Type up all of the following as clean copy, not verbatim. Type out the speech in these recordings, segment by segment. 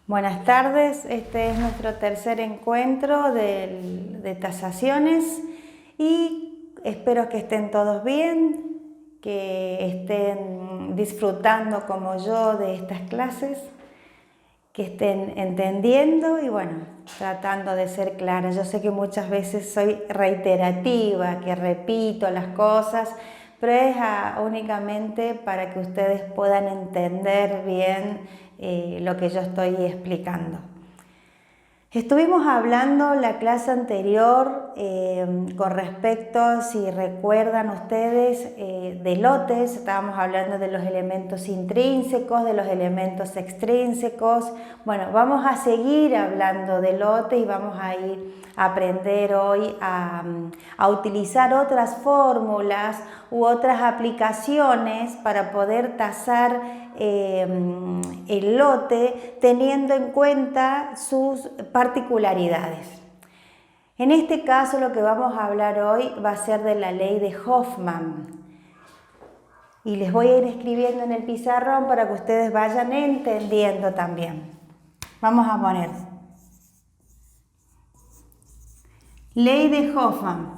Buenas tardes, este es nuestro tercer encuentro de tasaciones y espero que estén todos bien, que estén disfrutando como yo de estas clases, que estén entendiendo y bueno, tratando de ser clara. Yo sé que muchas veces soy reiterativa, que repito las cosas, pero es únicamente para que ustedes puedan entender bien lo que yo estoy explicando. Estuvimos hablando la clase anterior con respecto, si recuerdan ustedes, de lotes. Estábamos hablando de los elementos intrínsecos, de los elementos extrínsecos. Bueno, vamos a seguir hablando de lote y vamos a ir a aprender hoy a utilizar otras fórmulas u otras aplicaciones para poder tasar el lote teniendo en cuenta sus particularidades. En este caso lo que vamos a hablar hoy va a ser de la ley de Hoffman y les voy a ir escribiendo en el pizarrón para que ustedes vayan entendiendo también. Vamos a poner ley de Hoffman.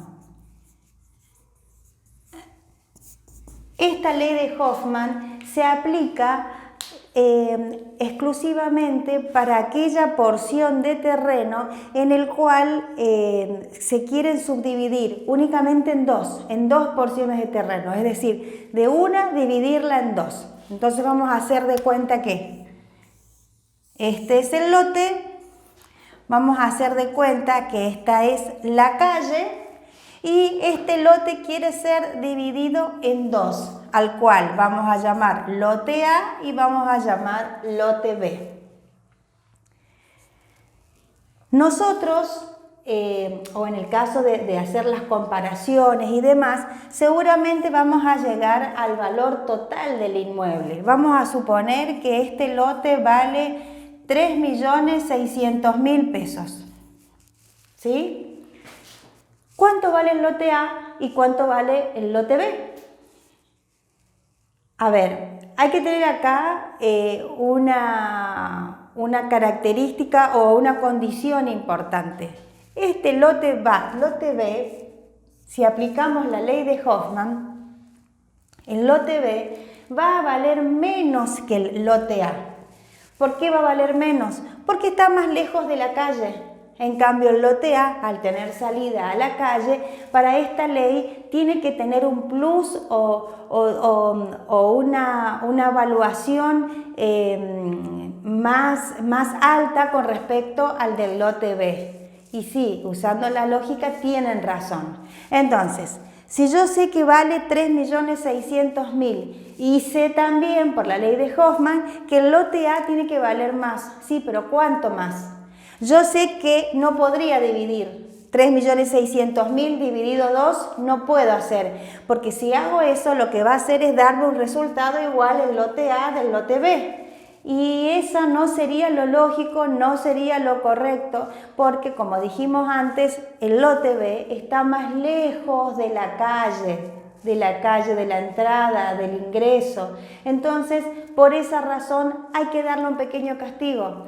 Esta ley de Hoffman se aplica exclusivamente para aquella porción de terreno en el cual se quieren subdividir únicamente en dos porciones de terreno, es decir, de una dividirla en dos. Entonces vamos a hacer de cuenta que este es el lote, vamos a hacer de cuenta que esta es la calle y este lote quiere ser dividido en dos, al cual vamos a llamar lote A y vamos a llamar lote B. Nosotros, o en el caso de hacer las comparaciones y demás, seguramente vamos a llegar al valor total del inmueble. Vamos a suponer que este lote vale 3.600.000 pesos. ¿Sí? ¿Cuánto vale el lote A y cuánto vale el lote B? A ver, hay que tener acá una característica o una condición importante. Este lote B, si aplicamos la ley de Hoffman, el lote B va a valer menos que el lote A. ¿Por qué va a valer menos? Porque está más lejos de la calle. En cambio, el lote A, al tener salida a la calle, para esta ley tiene que tener un plus o una evaluación más alta con respecto al del lote B. Y sí, usando la lógica tienen razón. Entonces, si yo sé que vale 3.600.000 y sé también por la ley de Hoffman que el lote A tiene que valer más, sí, pero ¿cuánto más? Yo sé que no podría dividir 3.600.000 dividido 2, no puedo hacer, porque si hago eso lo que va a hacer es darme un resultado igual el lote A del lote B. Y eso no sería lo lógico, no sería lo correcto, porque como dijimos antes, el lote B está más lejos de la calle, de la entrada, del ingreso. Entonces, por esa razón hay que darle un pequeño castigo.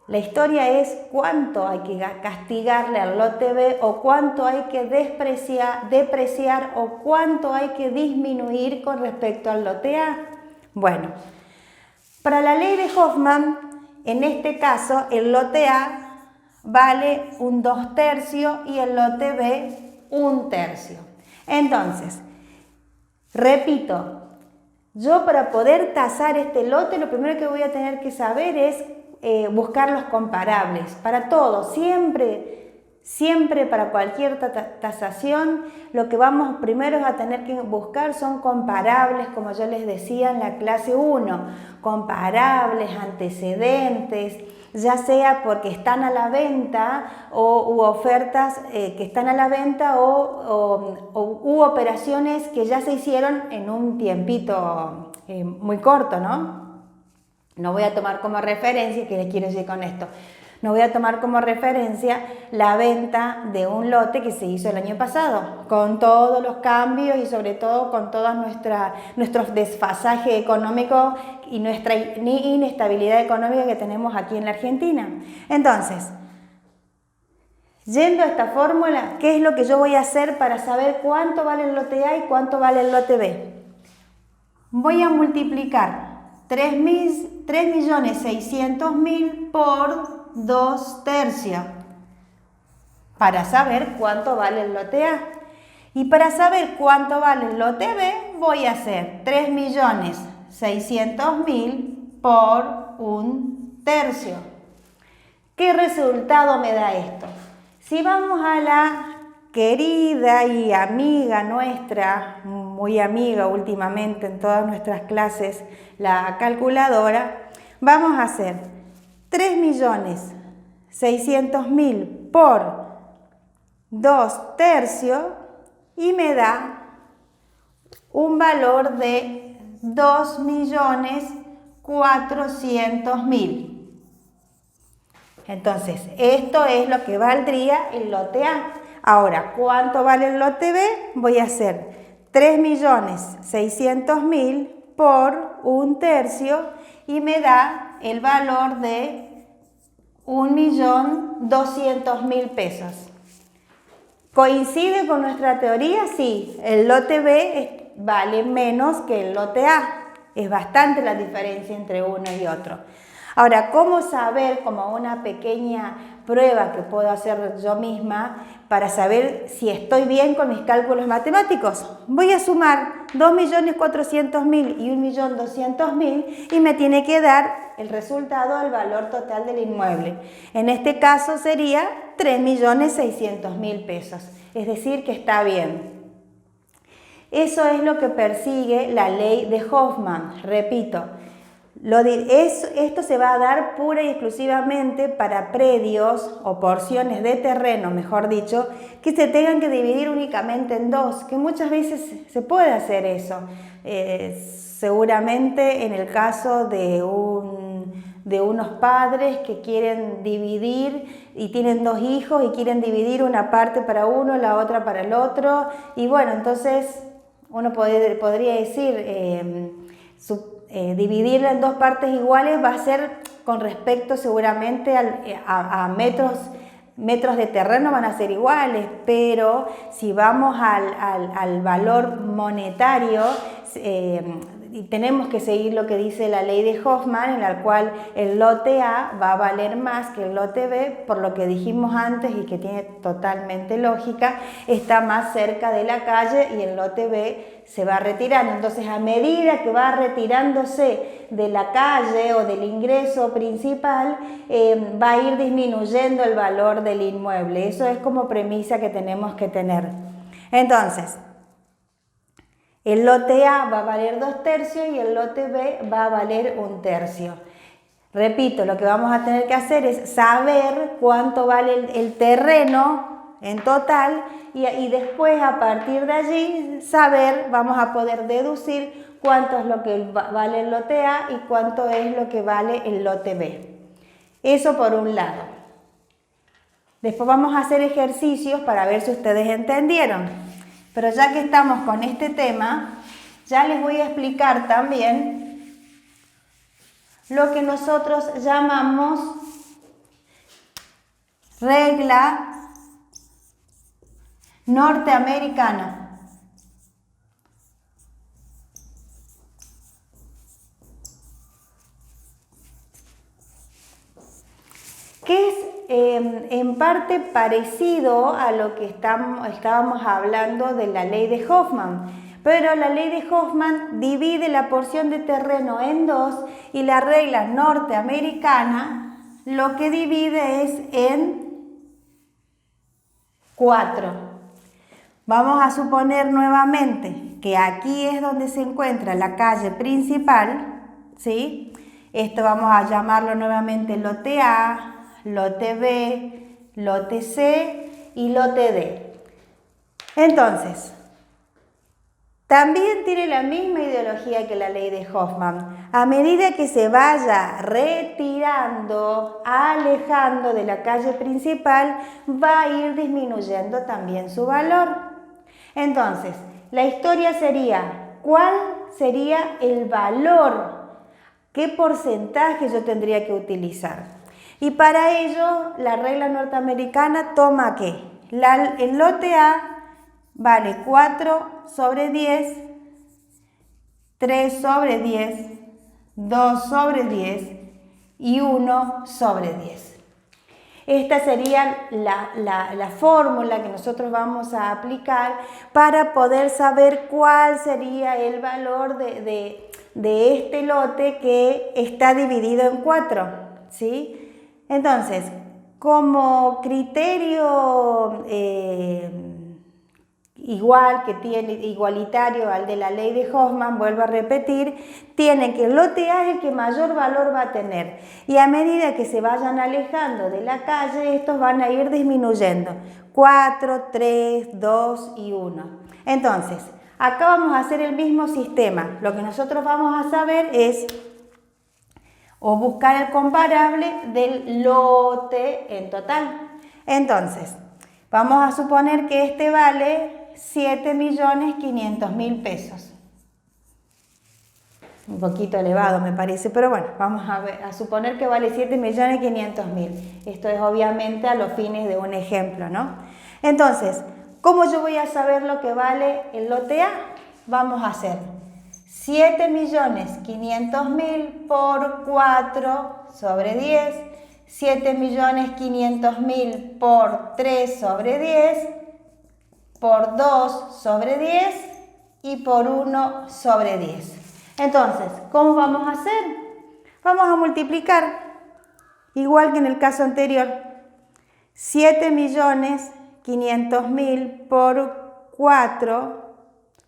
La historia es cuánto hay que castigarle al lote B o cuánto hay que depreciar o cuánto hay que disminuir con respecto al lote A. Bueno, para la ley de Hoffman, en este caso, el lote A vale un 2/3 y el lote B 1/3. Entonces, repito, yo para poder tasar este lote, lo primero que voy a tener que saber es buscar los comparables. Para todo, siempre para cualquier tasación, lo que vamos primero a tener que buscar son comparables, como yo les decía en la clase 1, comparables, antecedentes, ya sea porque están a la venta u ofertas que están a la venta u operaciones que ya se hicieron en un tiempito muy corto, ¿no? No voy a tomar como referencia, ¿qué les quiero decir con esto? No voy a tomar como referencia la venta de un lote que se hizo el año pasado, con todos los cambios y sobre todo con todos nuestros desfasajes económicos y nuestra inestabilidad económica que tenemos aquí en la Argentina. Entonces, yendo a esta fórmula, ¿qué es lo que yo voy a hacer para saber cuánto vale el lote A y cuánto vale el lote B? Voy a multiplicar 3.600.000 por 2/3 para saber cuánto vale el lote A. Y para saber cuánto vale el lote B, voy a hacer 3.600.000 por 1/3. ¿Qué resultado me da esto? Si vamos a la querida y amiga nuestra, muy amiga últimamente en todas nuestras clases, la calculadora, vamos a hacer 3.600.000 por 2/3 y me da un valor de 2.400.000. Entonces, esto es lo que valdría el lote A. Ahora, ¿cuánto vale el lote B? Voy a hacer 3.600.000 por 1/3 y me da el valor de 1.200.000 pesos. ¿Coincide con nuestra teoría? Sí, el lote B vale menos que el lote A. Es bastante la diferencia entre uno y otro. Ahora, ¿cómo saber, como una pequeña prueba que puedo hacer yo misma para saber si estoy bien con mis cálculos matemáticos? Voy a sumar 2.400.000 y 1.200.000 y me tiene que dar el resultado del valor total del inmueble. En este caso sería 3.600.000 pesos, es decir que está bien. Eso es lo que persigue la ley de Hoffman, repito. Esto se va a dar pura y exclusivamente para predios o porciones de terreno, mejor dicho, que se tengan que dividir únicamente en dos, que muchas veces se puede hacer eso. Seguramente en el caso de unos padres que quieren dividir y tienen 2 hijos y quieren dividir una parte para uno, la otra para el otro, y bueno, entonces uno podría decir, dividirla en 2 partes iguales va a ser con respecto seguramente a metros de terreno, van a ser iguales, pero si vamos al valor monetario, tenemos que seguir lo que dice la ley de Hoffman, en la cual el lote A va a valer más que el lote B, por lo que dijimos antes y que tiene totalmente lógica, está más cerca de la calle y el lote B se va retirando. Entonces, a medida que va retirándose de la calle o del ingreso principal, va a ir disminuyendo el valor del inmueble. Eso es como premisa que tenemos que tener. Entonces, el lote A va a valer 2/3 y el lote B va a valer 1/3. Repito, lo que vamos a tener que hacer es saber cuánto vale el terreno en total y después a partir de allí vamos a poder deducir cuánto es lo que vale el lote A y cuánto es lo que vale el lote B. Eso por un lado. Después vamos a hacer ejercicios para ver si ustedes entendieron. Pero ya que estamos con este tema, ya les voy a explicar también lo que nosotros llamamos regla norteamericana. Que es en parte parecido a lo que estábamos hablando de la ley de Hoffman, pero la ley de Hoffman divide la porción de terreno en 2 y la regla norteamericana lo que divide es en 4. Vamos a suponer nuevamente que aquí es donde se encuentra la calle principal, ¿sí? Esto vamos a llamarlo nuevamente lote A, lote B, lote C y lote D. Entonces, También tiene la misma ideología que la ley de Hoffman. A medida que se vaya retirando, alejando de la calle principal, va a ir disminuyendo también su valor. Entonces, la historia sería, ¿cuál sería el valor? ¿Qué porcentaje yo tendría que utilizar? Y para ello, la regla norteamericana toma ¿qué? El lote A vale 4 sobre 10, 3 sobre 10, 2 sobre 10 y 1 sobre 10. Esta sería la fórmula que nosotros vamos a aplicar para poder saber cuál sería el valor de este lote que está dividido en 4, ¿sí? Entonces, como criterio igualitario al de la ley de Hoffman, vuelvo a repetir, tiene que el lote A es el que mayor valor va a tener y a medida que se vayan alejando de la calle, estos van a ir disminuyendo, 4, 3, 2 y 1. Entonces, acá vamos a hacer el mismo sistema, lo que nosotros vamos a saber es o buscar el comparable del lote en total. Entonces, vamos a suponer que este vale 7.500.000 pesos. Un poquito elevado me parece, pero bueno, vamos a suponer que vale 7.500.000. Esto es obviamente a los fines de un ejemplo, ¿no? Entonces, ¿cómo yo voy a saber lo que vale el lote A? Vamos a hacer 7.500.000 por 4 sobre 10, 7.500.000 por 3 sobre 10, por 2 sobre 10 y por 1 sobre 10. Entonces, ¿cómo vamos a hacer? Vamos a multiplicar, igual que en el caso anterior, 7.500.000 por 4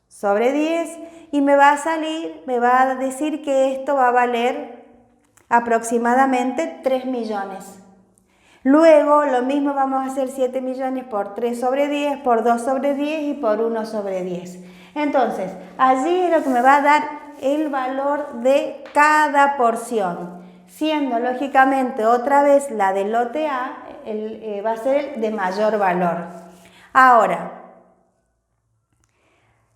sobre 10 y me va a decir que esto va a valer aproximadamente 3 millones. Luego, lo mismo vamos a hacer 7 millones por 3 sobre 10, por 2 sobre 10 y por 1 sobre 10. Entonces, allí es lo que me va a dar el valor de cada porción, siendo lógicamente otra vez la del lote A va a ser el de mayor valor. Ahora,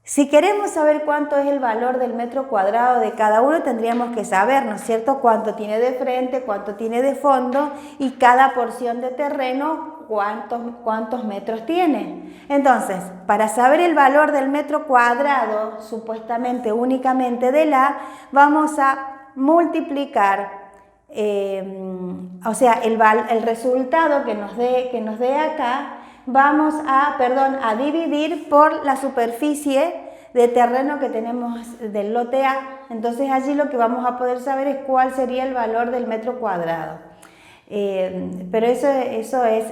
si queremos saber cuánto es el valor del metro cuadrado de cada uno, tendríamos que saber, ¿no es cierto?, cuánto tiene de frente, cuánto tiene de fondo y cada porción de terreno, cuántos metros tiene. Entonces, para saber el valor del metro cuadrado, supuestamente únicamente del A, vamos a multiplicar, o sea, el resultado que nos dé acá, vamos a dividir por la superficie de terreno que tenemos del lote A. Entonces allí lo que vamos a poder saber es cuál sería el valor del metro cuadrado. Pero eso es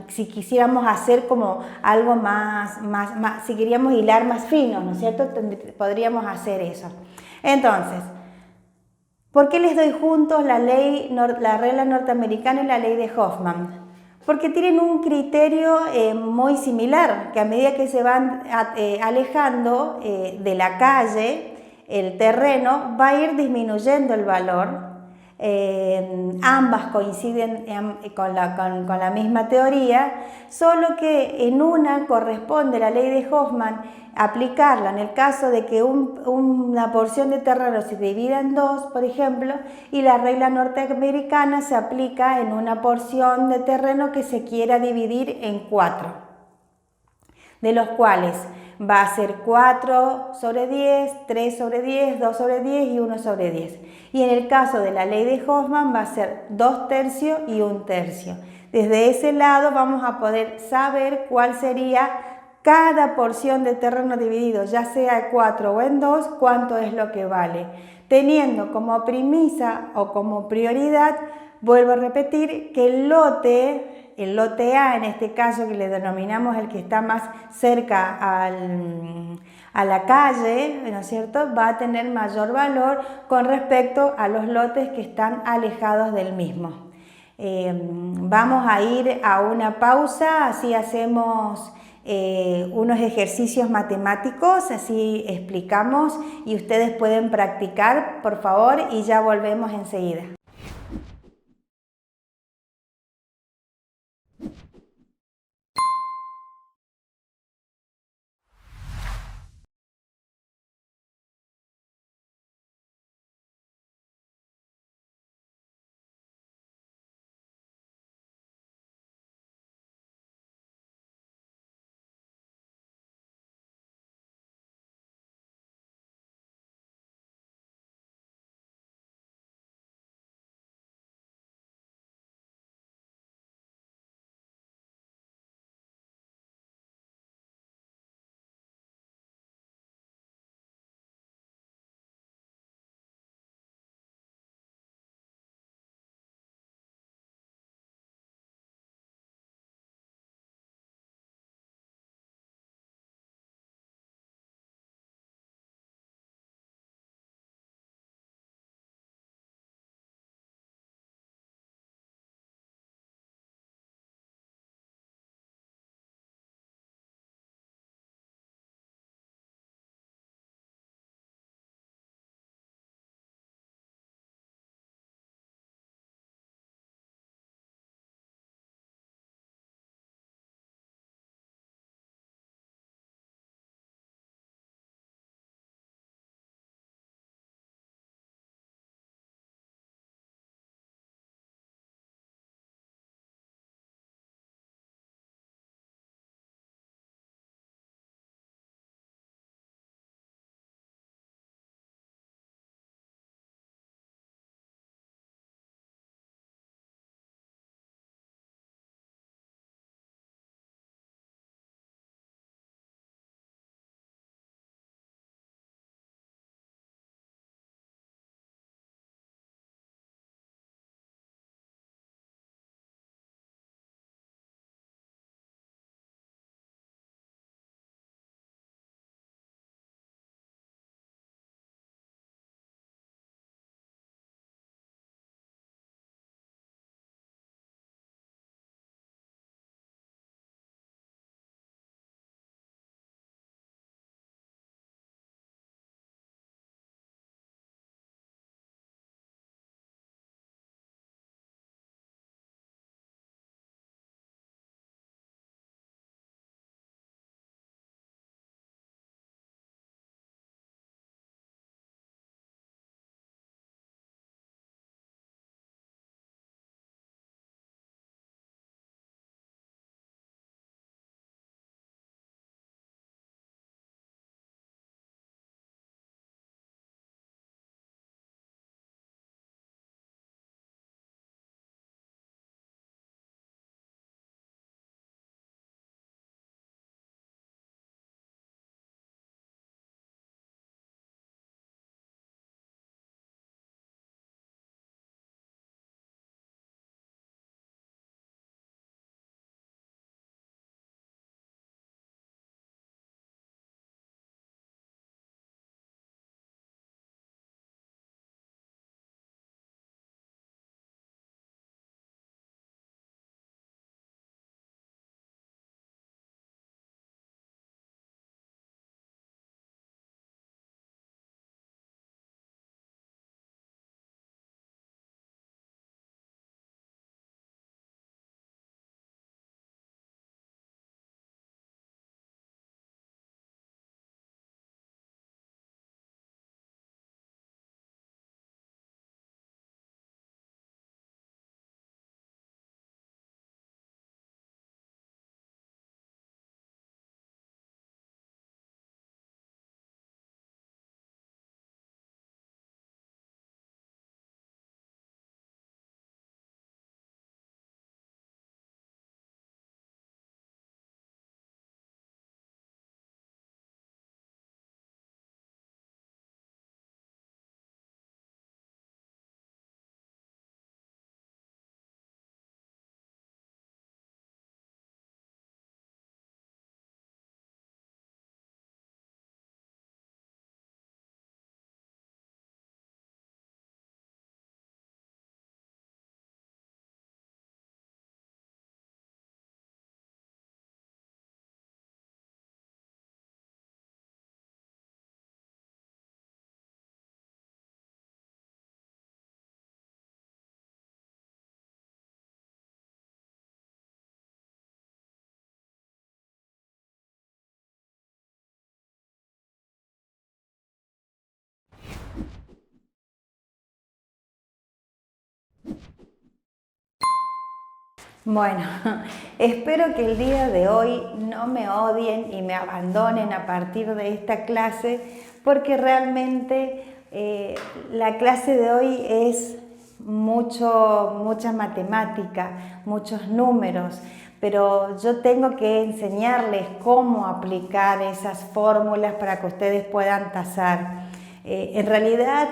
si quisiéramos hacer como algo más, si queríamos hilar más fino, ¿no es cierto? Podríamos hacer eso. Entonces, ¿por qué les doy juntos la regla norteamericana y la ley de Hoffman? Porque tienen un criterio muy similar, que a medida que se van alejando de la calle, el terreno va a ir disminuyendo el valor. Ambas coinciden con la misma teoría, solo que en una corresponde la ley de Hoffman aplicarla en el caso de que una porción de terreno se divida en dos, por ejemplo, y la regla norteamericana se aplica en una porción de terreno que se quiera dividir en 4, de los cuales va a ser 4 sobre 10, 3 sobre 10, 2 sobre 10 y 1 sobre 10. Y en el caso de la ley de Hoffman va a ser 2 tercios y 1 tercio. Desde ese lado vamos a poder saber cuál sería cada porción de terreno dividido, ya sea en 4 o en 2, cuánto es lo que vale. Teniendo como premisa o como prioridad, vuelvo a repetir, que el lote A, en este caso que le denominamos el que está más cerca a la calle, ¿no es cierto?, va a tener mayor valor con respecto a los lotes que están alejados del mismo. Vamos a ir a una pausa, así hacemos unos ejercicios matemáticos, así explicamos y ustedes pueden practicar, por favor, y ya volvemos enseguida. Bueno, espero que el día de hoy no me odien y me abandonen a partir de esta clase, porque realmente la clase de hoy es mucha matemática, muchos números, pero yo tengo que enseñarles cómo aplicar esas fórmulas para que ustedes puedan tasar. En realidad,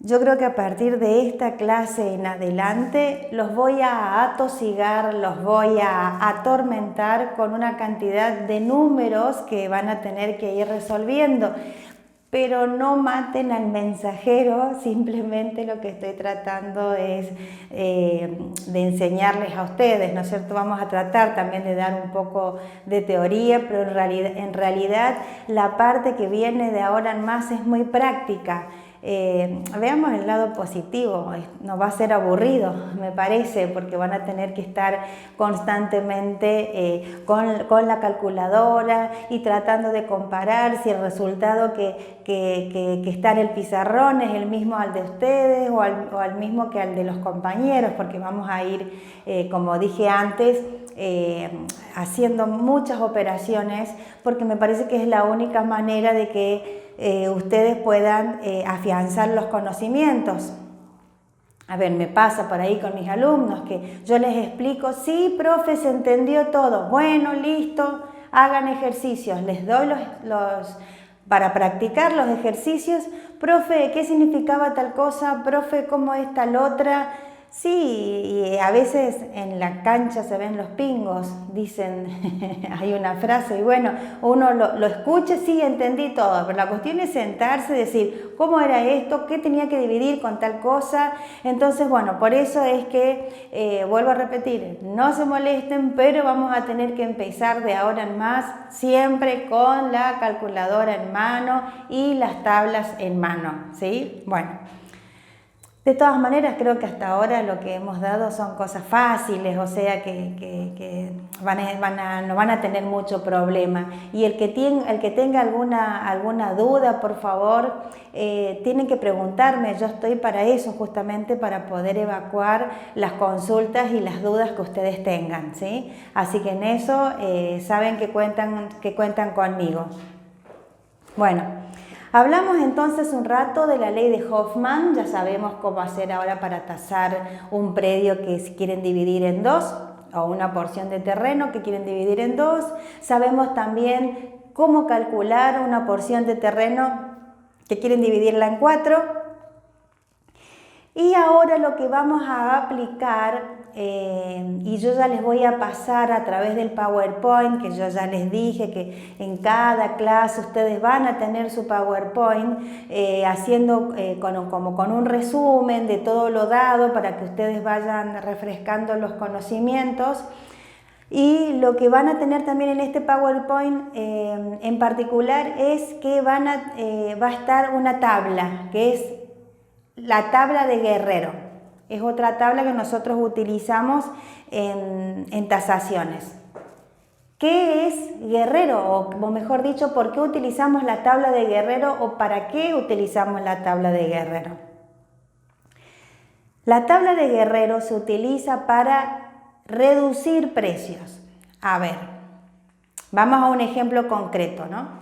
yo creo que a partir de esta clase en adelante los voy a atosigar, los voy a atormentar con una cantidad de números que van a tener que ir resolviendo. Pero no maten al mensajero, simplemente lo que estoy tratando es de enseñarles a ustedes, ¿no es cierto? Vamos a tratar también de dar un poco de teoría, pero en realidad la parte que viene de ahora en más es muy práctica. Veamos el lado positivo, no va a ser aburrido, me parece, porque van a tener que estar constantemente con la calculadora y tratando de comparar si el resultado que está en el pizarrón es el mismo al de ustedes o al mismo que al de los compañeros, porque vamos a ir, como dije antes, haciendo muchas operaciones, porque me parece que es la única manera de que ustedes puedan afianzar los conocimientos. A ver, me pasa por ahí con mis alumnos que yo les explico, sí, profe, se entendió todo, bueno, listo, hagan ejercicios, les doy para practicar los ejercicios, profe, ¿qué significaba tal cosa? Profe, ¿cómo es tal otra? Sí, y a veces en la cancha se ven los pingos, dicen, hay una frase, y bueno, uno lo escucha, sí, entendí todo, pero la cuestión es sentarse y decir, ¿cómo era esto? ¿Qué tenía que dividir con tal cosa? Entonces, bueno, por eso es que, vuelvo a repetir, no se molesten, pero vamos a tener que empezar de ahora en más, siempre con la calculadora en mano y las tablas en mano, ¿sí? Bueno. De todas maneras, creo que hasta ahora lo que hemos dado son cosas fáciles, o sea que no van a tener mucho problema. Y el que tenga alguna duda, por favor, tienen que preguntarme. Yo estoy para eso, justamente para poder evacuar las consultas y las dudas que ustedes tengan, ¿sí? Así que en eso saben que cuentan conmigo. Bueno. Hablamos entonces un rato de la ley de Hoffman, ya sabemos cómo hacer ahora para tasar un predio que quieren dividir en dos, o una porción de terreno que quieren dividir en dos. Sabemos también cómo calcular una porción de terreno que quieren dividirla en 4. Y ahora lo que vamos a aplicar, y yo ya les voy a pasar a través del PowerPoint, que yo ya les dije que en cada clase ustedes van a tener su PowerPoint, haciendo como con un resumen de todo lo dado para que ustedes vayan refrescando los conocimientos. Y lo que van a tener también en este PowerPoint en particular es que va a estar una tabla, que es la tabla de Guerrero. Es otra tabla que nosotros utilizamos en tasaciones. ¿Qué es Guerrero? O mejor dicho, ¿por qué utilizamos la tabla de Guerrero o para qué utilizamos la tabla de Guerrero? La tabla de Guerrero se utiliza para reducir precios. A ver, vamos a un ejemplo concreto, ¿no?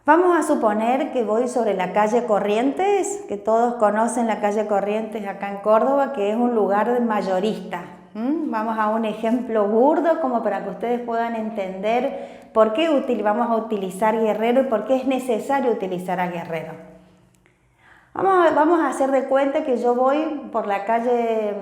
Vamos a suponer que voy sobre la calle Corrientes, que todos conocen la calle Corrientes acá en Córdoba, que es un lugar de mayorista. Vamos a un ejemplo burdo como para que ustedes puedan entender por qué vamos a utilizar Guerrero y por qué es necesario utilizar a Guerrero. Vamos a hacer de cuenta que yo voy por la calle...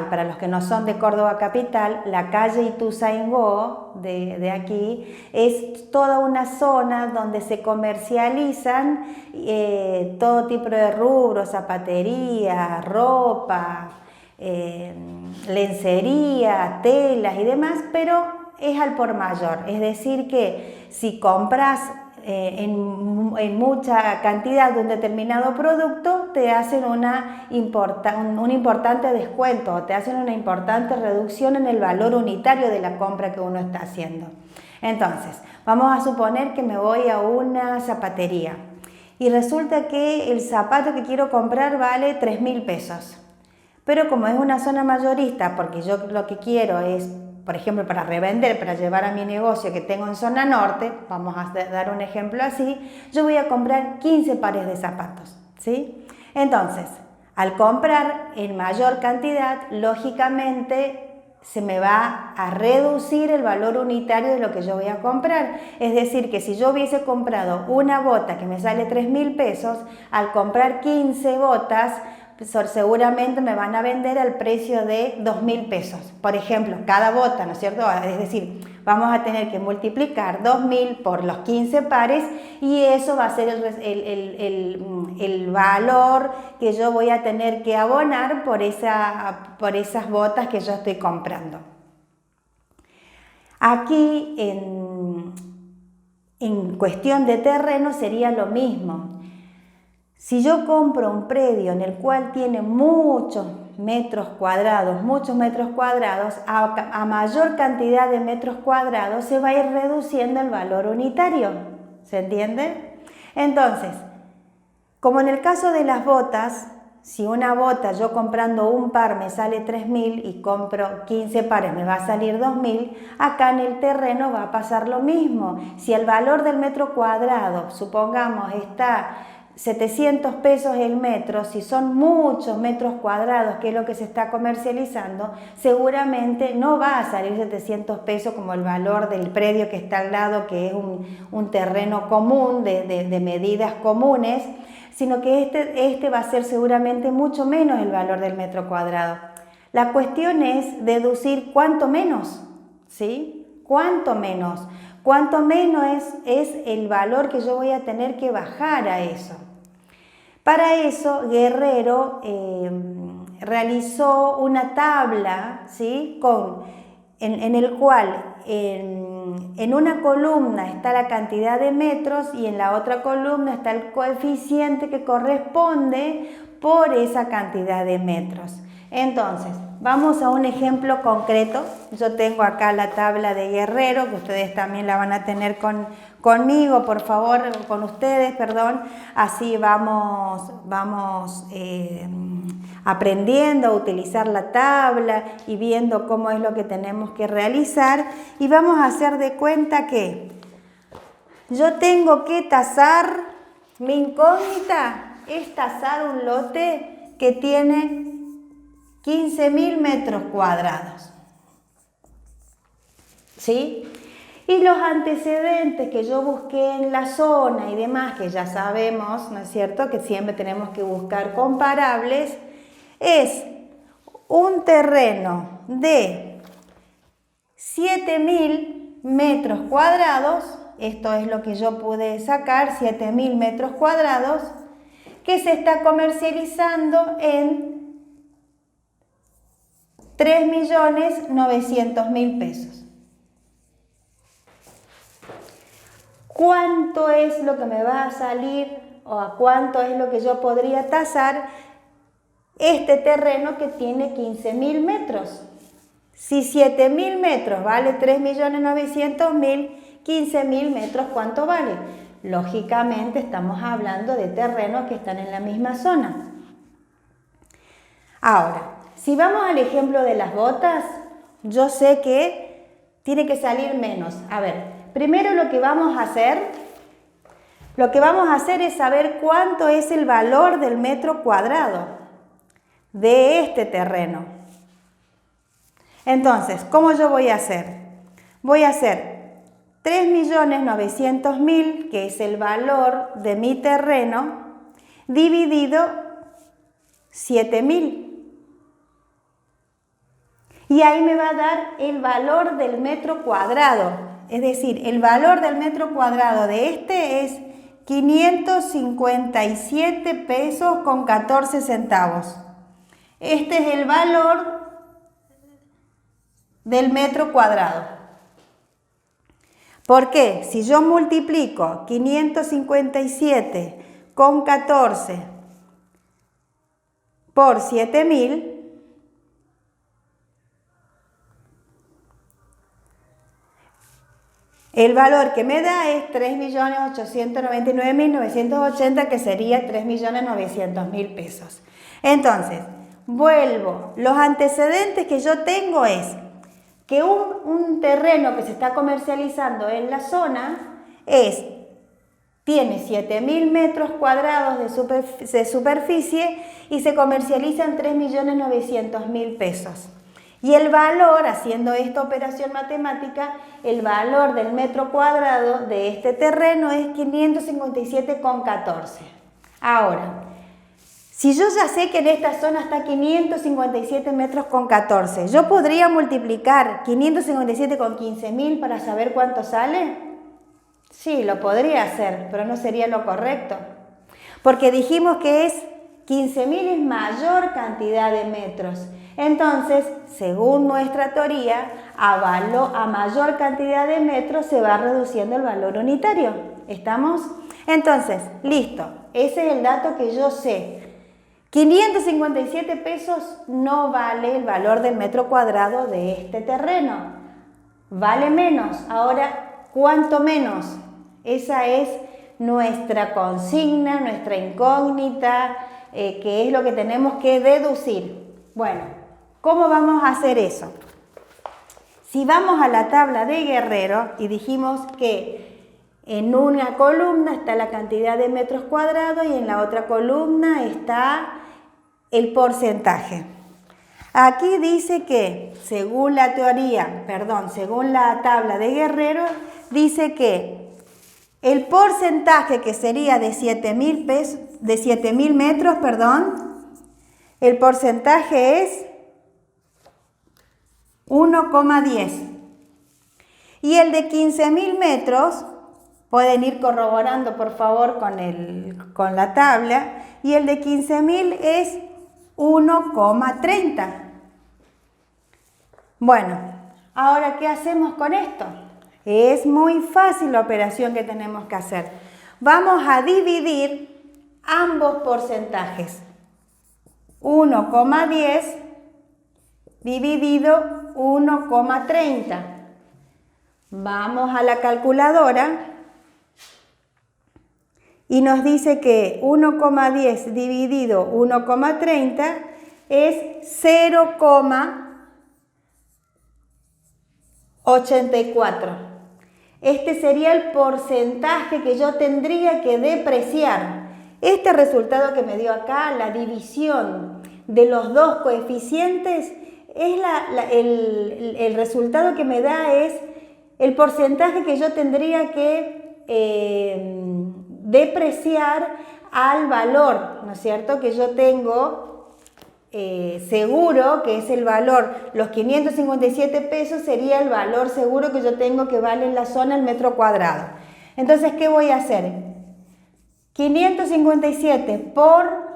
para los que no son de Córdoba capital, la calle Ituzaingó de aquí es toda una zona donde se comercializan todo tipo de rubros, zapatería, ropa, lencería, telas y demás, pero es al por mayor. Es decir que si compras en mucha cantidad de un determinado producto, te hacen un importante descuento, te hacen una importante reducción en el valor unitario de la compra que uno está haciendo. Entonces, vamos a suponer que me voy a una zapatería y resulta que el zapato que quiero comprar vale 3.000 pesos. Pero como es una zona mayorista, porque yo lo que quiero es, por ejemplo, para revender, para llevar a mi negocio que tengo en zona norte, vamos a dar un ejemplo así, yo voy a comprar 15 pares de zapatos, ¿sí? Entonces, al comprar en mayor cantidad, lógicamente se me va a reducir el valor unitario de lo que yo voy a comprar. Es decir, que si yo hubiese comprado una bota que me sale 3.000 pesos, al comprar 15 botas, seguramente me van a vender al precio de 2.000 pesos. Por ejemplo, cada bota, ¿no es cierto? Es decir, vamos a tener que multiplicar 2.000 por los 15 pares y eso va a ser el valor que yo voy a tener que abonar por esas botas que yo estoy comprando. Aquí, en cuestión de terreno, sería lo mismo. Si yo compro un predio en el cual tiene muchos metros cuadrados, a mayor cantidad de metros cuadrados se va a ir reduciendo el valor unitario. ¿Se entiende? Entonces, como en el caso de las botas, si una bota yo comprando un par me sale 3.000 y compro 15 pares me va a salir 2.000, acá en el terreno va a pasar lo mismo. Si el valor del metro cuadrado, supongamos, está 700 pesos el metro, si son muchos metros cuadrados, que es lo que se está comercializando, seguramente no va a salir 700 pesos como el valor del predio que está al lado, que es un terreno común de medidas comunes, sino que este va a ser seguramente mucho menos el valor del metro cuadrado. La cuestión es deducir cuánto menos, ¿sí? ¿Cuánto menos? Cuánto menos es el valor que yo voy a tener que bajar a eso. Para eso, Guerrero realizó una tabla, ¿sí? En el cual en una columna está la cantidad de metros y en la otra columna está el coeficiente que corresponde por esa cantidad de metros. Entonces, vamos a un ejemplo concreto. Yo tengo acá la tabla de Guerrero, que ustedes también la van a tener conmigo, por favor, con ustedes, perdón. Así vamos aprendiendo a utilizar la tabla y viendo cómo es lo que tenemos que realizar. Y vamos a hacer de cuenta que yo tengo que tasar, mi incógnita es tasar un lote que tiene 15.000 metros cuadrados, ¿sí? Y los antecedentes que yo busqué en la zona y demás, que ya sabemos, ¿no es cierto?, que siempre tenemos que buscar comparables, es un terreno de 7.000 metros cuadrados, esto es lo que yo pude sacar, 7.000 metros cuadrados, que se está comercializando en 3.900.000 pesos. ¿Cuánto es lo que me va a salir o a cuánto es lo que yo podría tasar este terreno que tiene 15.000 metros? Si 7.000 metros vale 3.900.000, 15.000 metros, ¿cuánto vale? Lógicamente estamos hablando de terrenos que están en la misma zona. Ahora, si vamos al ejemplo de las botas, yo sé que tiene que salir menos. A ver, primero lo que vamos a hacer es saber cuánto es el valor del metro cuadrado de este terreno. Entonces, ¿cómo yo voy a hacer? Voy a hacer 3.900.000, que es el valor de mi terreno, dividido 7.000. Y ahí me va a dar el valor del metro cuadrado. Es decir, el valor del metro cuadrado de este es 557 pesos con 14 centavos. Este es el valor del metro cuadrado. ¿Por qué? Si yo multiplico 557 con 14 por 7.000, el valor que me da es 3.899.980, que sería 3.900.000 pesos. Entonces, vuelvo. Los antecedentes que yo tengo es que un terreno que se está comercializando en la zona tiene 7.000 metros cuadrados de superficie y se comercializa en 3.900.000 pesos. Y el valor, haciendo esta operación matemática, el valor del metro cuadrado de este terreno es 557,14. Ahora, si yo ya sé que en esta zona está 557 metros con 14, ¿yo podría multiplicar 557 con 15.000 para saber cuánto sale? Sí, lo podría hacer, pero no sería lo correcto. Porque dijimos que 15.000 es mayor cantidad de metros. Entonces, según nuestra teoría, a mayor cantidad de metros se va reduciendo el valor unitario. ¿Estamos? Entonces, listo. Ese es el dato que yo sé. 557 pesos no vale el valor del metro cuadrado de este terreno. Vale menos. Ahora, ¿cuánto menos? Esa es nuestra consigna, nuestra incógnita, que es lo que tenemos que deducir. Bueno, ¿cómo vamos a hacer eso? Si vamos a la tabla de Guerrero y dijimos que en una columna está la cantidad de metros cuadrados y en la otra columna está el porcentaje. Aquí dice que, según la tabla de Guerrero, dice que el porcentaje que sería de 7.000 metros, el porcentaje es 1,10. Y el de 15.000 metros, pueden ir corroborando por favor con la tabla, y el de 15.000 es 1,30. Bueno, ahora ¿qué hacemos con esto? Es muy fácil la operación que tenemos que hacer. Vamos a dividir ambos porcentajes. 1,10 dividido 1,30. Vamos a la calculadora y nos dice que 1,10 dividido 1,30 es 0,84. Este sería el porcentaje que yo tendría que depreciar. Este resultado que me dio acá, la división de los dos coeficientes, es el resultado que me da es el porcentaje que yo tendría que depreciar al valor, ¿no es cierto?, que yo tengo seguro, que es el valor, los 557 pesos sería el valor seguro que yo tengo que vale en la zona el metro cuadrado. Entonces, ¿qué voy a hacer? 557 por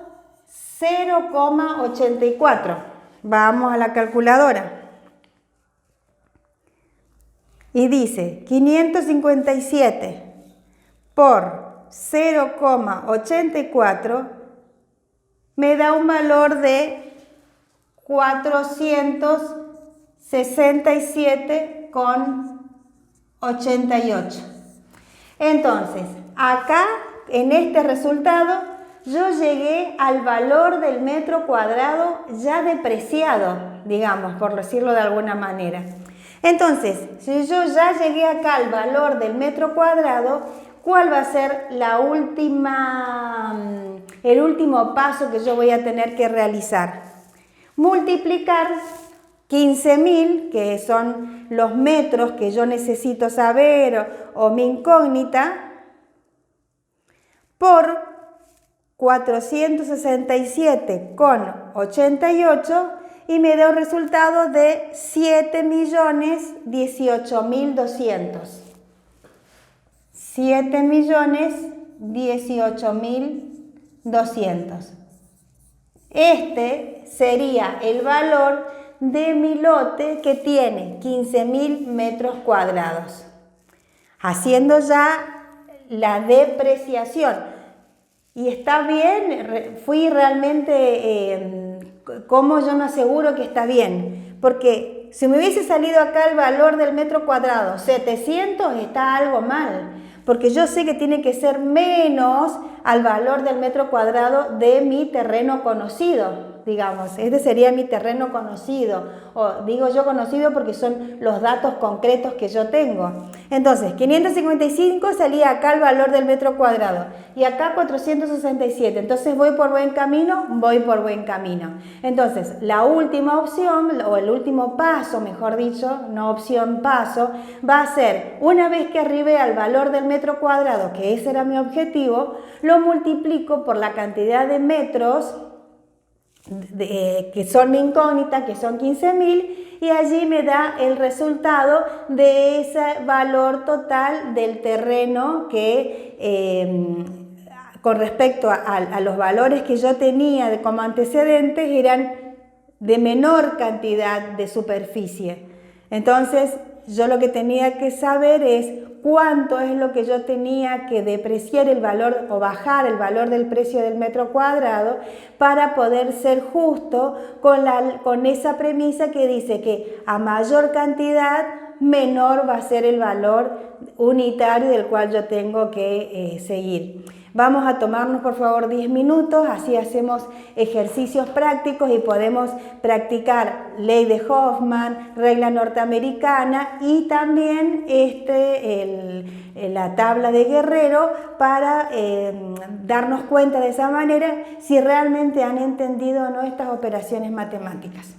0,84. Vamos a la calculadora. Y dice 557 por 0,84 me da un valor de 467,88. Entonces, acá en este resultado yo llegué al valor del metro cuadrado ya depreciado, digamos, por decirlo de alguna manera. Entonces, si yo ya llegué acá al valor del metro cuadrado, ¿cuál va a ser el último paso que yo voy a tener que realizar? Multiplicar 15.000, que son los metros que yo necesito saber o mi incógnita, por 467,88 y me da un resultado de 7.018.200. 7.018.200. Este sería el valor de mi lote que tiene 15.000 metros cuadrados. Haciendo ya la depreciación. Y está bien, fui realmente, ¿cómo yo me aseguro que está bien? Porque si me hubiese salido acá el valor del metro cuadrado, 700, está algo mal. Porque yo sé que tiene que ser menos al valor del metro cuadrado de mi terreno conocido. digamos. Este sería mi terreno conocido, o digo yo conocido porque son los datos concretos que yo tengo. Entonces, 555 salía acá el valor del metro cuadrado y acá 467. Entonces, ¿voy por buen camino? Voy por buen camino. Entonces, la última opción, o el último paso, mejor dicho, no opción, paso, va a ser, una vez que arribé al valor del metro cuadrado, que ese era mi objetivo, lo multiplico por la cantidad de metros que son mi incógnita, que son 15.000, y allí me da el resultado de ese valor total del terreno que con respecto a los valores que yo tenía como antecedentes eran de menor cantidad de superficie. Entonces yo lo que tenía que saber es cuánto es lo que yo tenía que depreciar el valor o bajar el valor del precio del metro cuadrado para poder ser justo con esa premisa que dice que a mayor cantidad menor va a ser el valor unitario del cual yo tengo que seguir. Vamos a tomarnos por favor 10 minutos, así hacemos ejercicios prácticos y podemos practicar ley de Hoffman, regla norteamericana y también la tabla de Guerrero para darnos cuenta de esa manera si realmente han entendido o no estas operaciones matemáticas.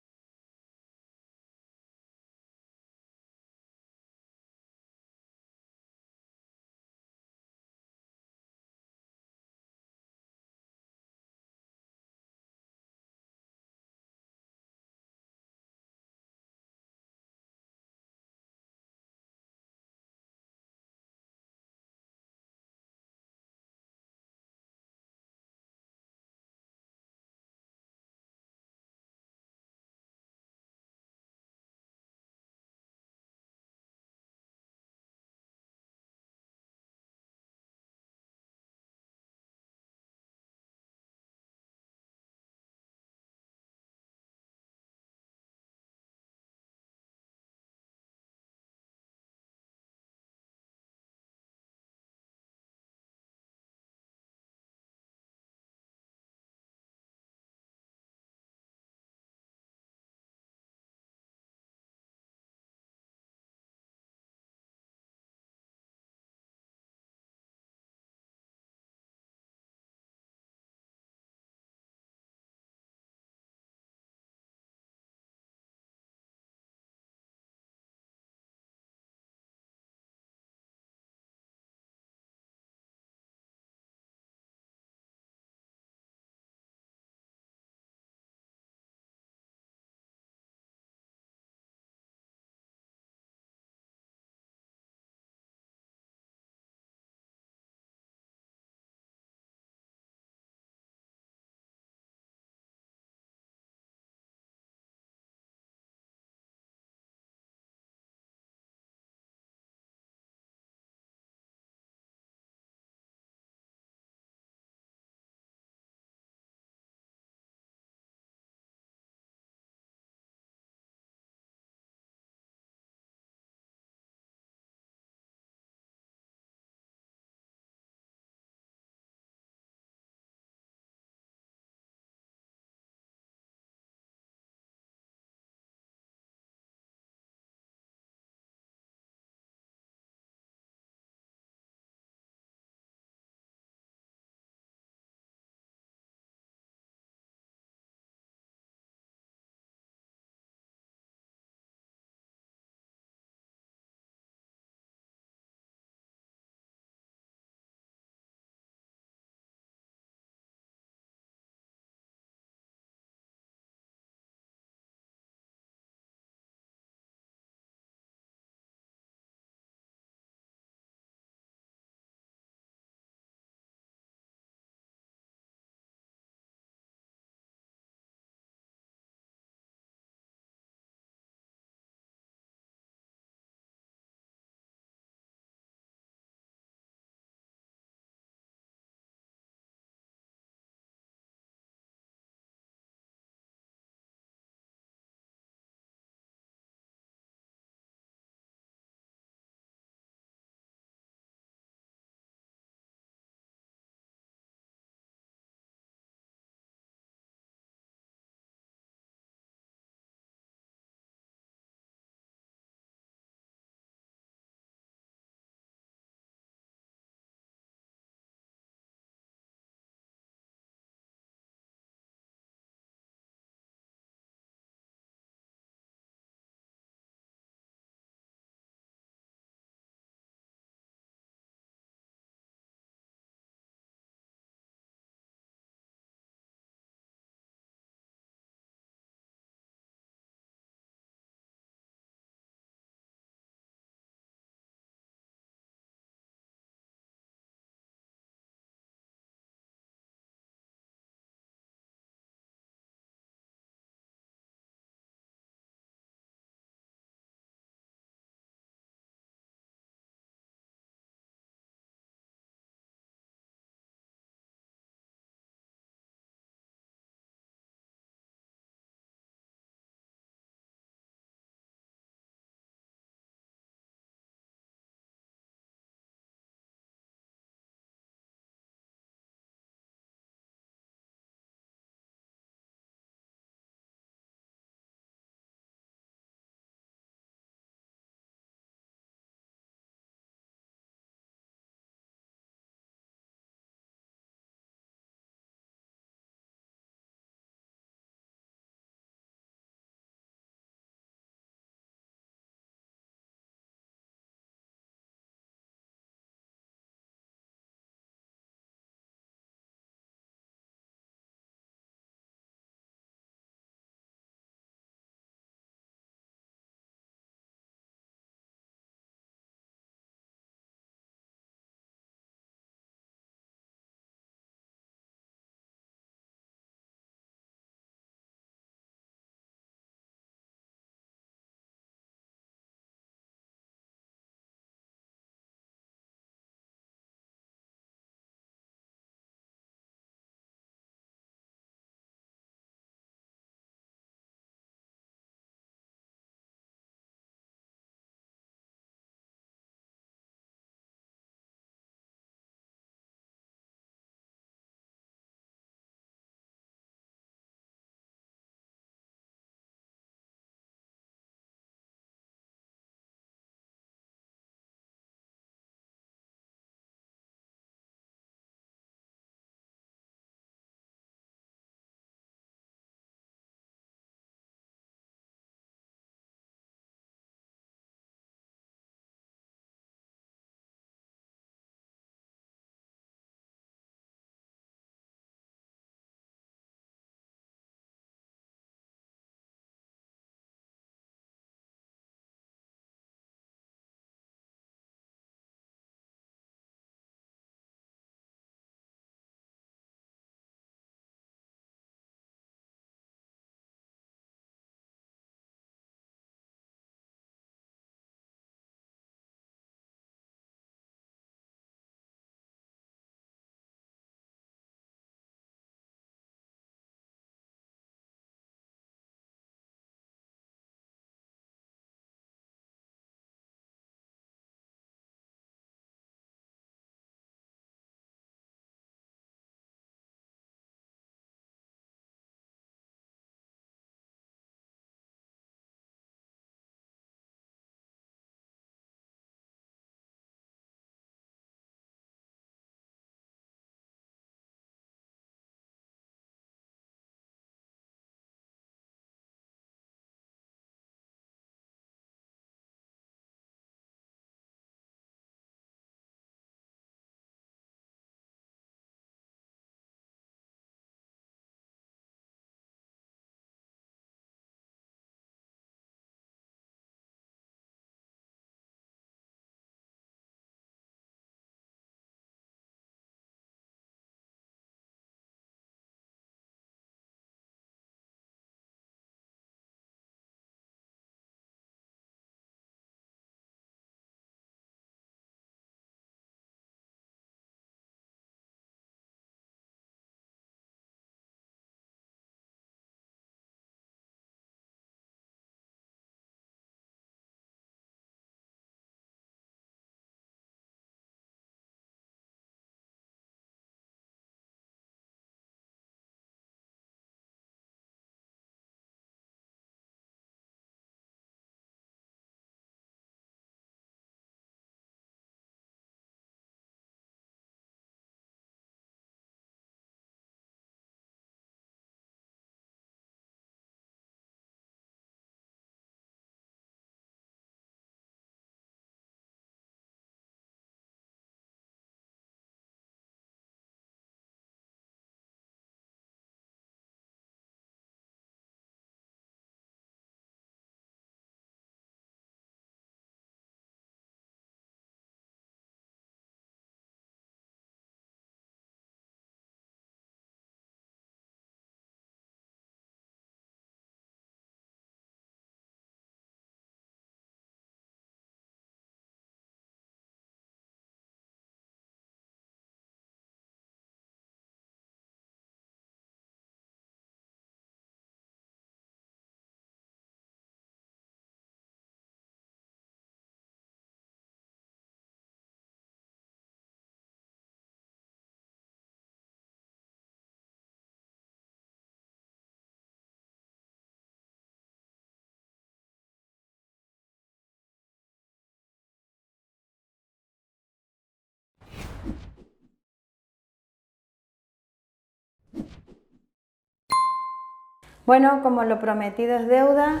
Bueno, como lo prometido es deuda,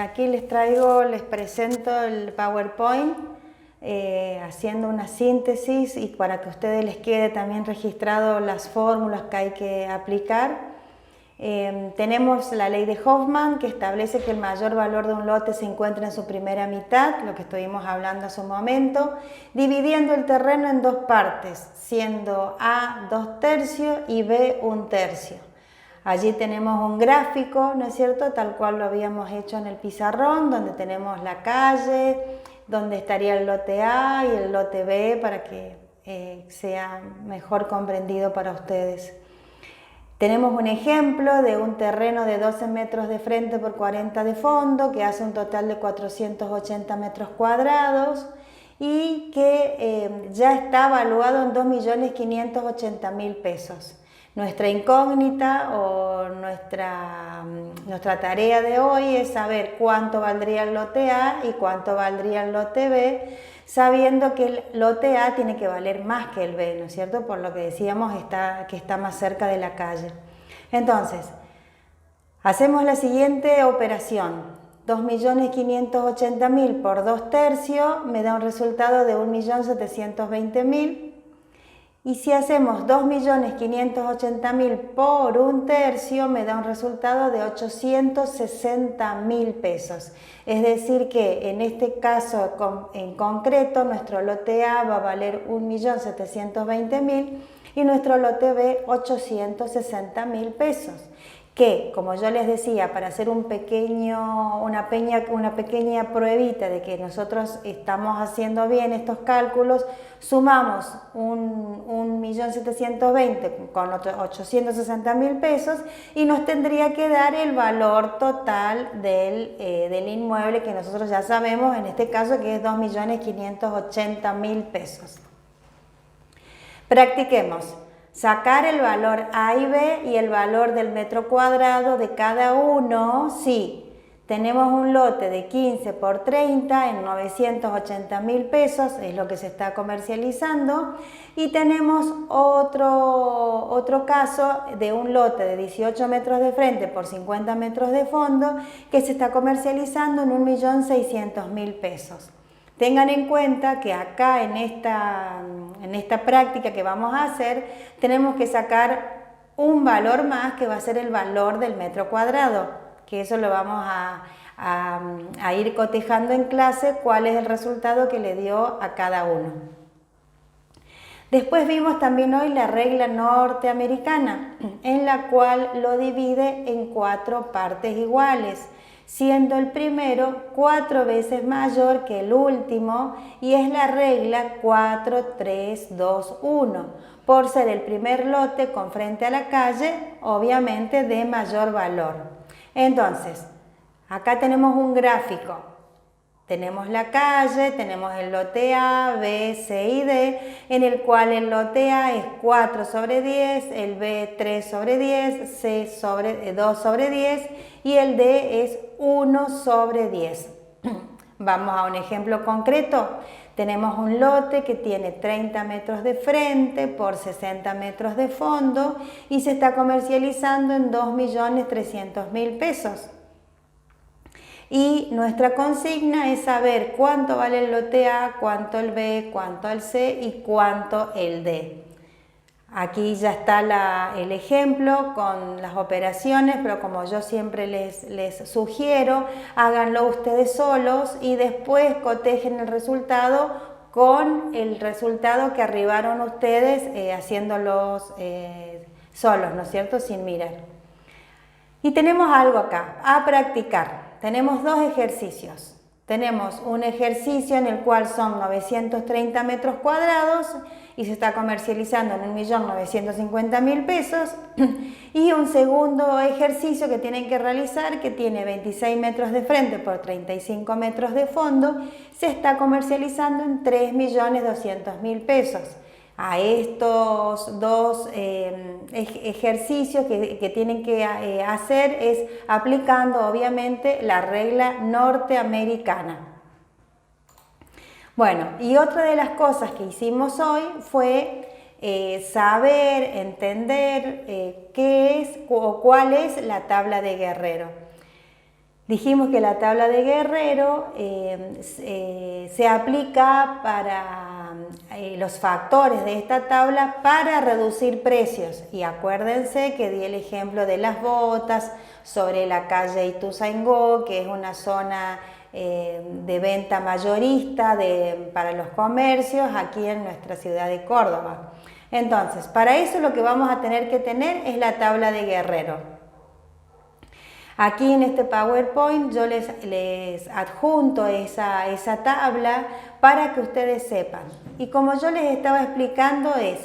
aquí les presento el PowerPoint haciendo una síntesis y para que a ustedes les quede también registrado las fórmulas que hay que aplicar. Tenemos la ley de Hoffman que establece que el mayor valor de un lote se encuentra en su primera mitad, lo que estuvimos hablando hace un momento, dividiendo el terreno en dos partes, siendo A 2/3 y B 1/3. Allí tenemos un gráfico, ¿no es cierto?, tal cual lo habíamos hecho en el pizarrón, donde tenemos la calle, donde estaría el lote A y el lote B para que sea mejor comprendido para ustedes. Tenemos un ejemplo de un terreno de 12 metros de frente por 40 de fondo, que hace un total de 480 metros cuadrados y que ya está evaluado en 2.580.000 pesos. Nuestra incógnita o nuestra tarea de hoy es saber cuánto valdría el lote A y cuánto valdría el lote B, sabiendo que el lote A tiene que valer más que el B, ¿no es cierto? Por lo que decíamos que está más cerca de la calle. Entonces, hacemos la siguiente operación. 2.580.000 por 2/3 me da un resultado de 1.720.000. Y si hacemos 2.580.000 por 1/3 me da un resultado de 860.000 pesos. Es decir que en este caso en concreto nuestro lote A va a valer 1.720.000 y nuestro lote B 860.000 pesos. Que, como yo les decía, para hacer una pequeña pruebita de que nosotros estamos haciendo bien estos cálculos, sumamos 1.720.000 con 860.000 pesos y nos tendría que dar el valor total del inmueble que nosotros ya sabemos, en este caso que es 2.580.000 pesos. Practiquemos. Sacar el valor A y B y el valor del metro cuadrado de cada uno si tenemos un lote de 15 por 30 en 980.000 pesos, es lo que se está comercializando, y tenemos otro caso de un lote de 18 metros de frente por 50 metros de fondo que se está comercializando en 1.600.000 pesos. Tengan en cuenta que acá en esta práctica que vamos a hacer tenemos que sacar un valor más que va a ser el valor del metro cuadrado, que eso lo vamos a ir cotejando en clase cuál es el resultado que le dio a cada uno. Después vimos también hoy la regla norteamericana, en la cual lo divide en 4 partes iguales, siendo el primero 4 veces mayor que el último y es la regla 4-3-2-1, por ser el primer lote con frente a la calle, obviamente de mayor valor. Entonces, acá tenemos un gráfico. Tenemos la calle, tenemos el lote A, B, C y D, en el cual el lote A es 4/10, el B 3/10, C 2/10 y el D es 1/10. Vamos a un ejemplo concreto. Tenemos un lote que tiene 30 metros de frente por 60 metros de fondo y se está comercializando en 2.300.000 pesos. Y nuestra consigna es saber cuánto vale el lote A, cuánto el B, cuánto el C y cuánto el D. Aquí ya está el ejemplo con las operaciones, pero como yo siempre les sugiero, háganlo ustedes solos y después cotejen el resultado con el resultado que arribaron ustedes haciéndolos solos, ¿no es cierto?, sin mirar. Y tenemos algo acá, a practicar. Tenemos 2 ejercicios. Tenemos un ejercicio en el cual son 930 metros cuadrados y se está comercializando en 1.950.000 pesos. Y un segundo ejercicio que tienen que realizar, que tiene 26 metros de frente por 35 metros de fondo, se está comercializando en 3.200.000 pesos. A estos 2 ejercicios que tienen que hacer es aplicando obviamente la regla norteamericana. Bueno, y otra de las cosas que hicimos hoy fue saber, entender qué es o cuál es la tabla de Guerrero. Dijimos que la tabla de Guerrero se aplica para los factores de esta tabla para reducir precios. Y acuérdense que di el ejemplo de las botas sobre la calle Ituzaingó, que es una zona de venta mayorista para los comercios aquí en nuestra ciudad de Córdoba. Entonces, para eso lo que vamos a tener que tener es la tabla de Guerrero. Aquí en este PowerPoint yo les adjunto esa tabla para que ustedes sepan. Y como yo les estaba explicando es,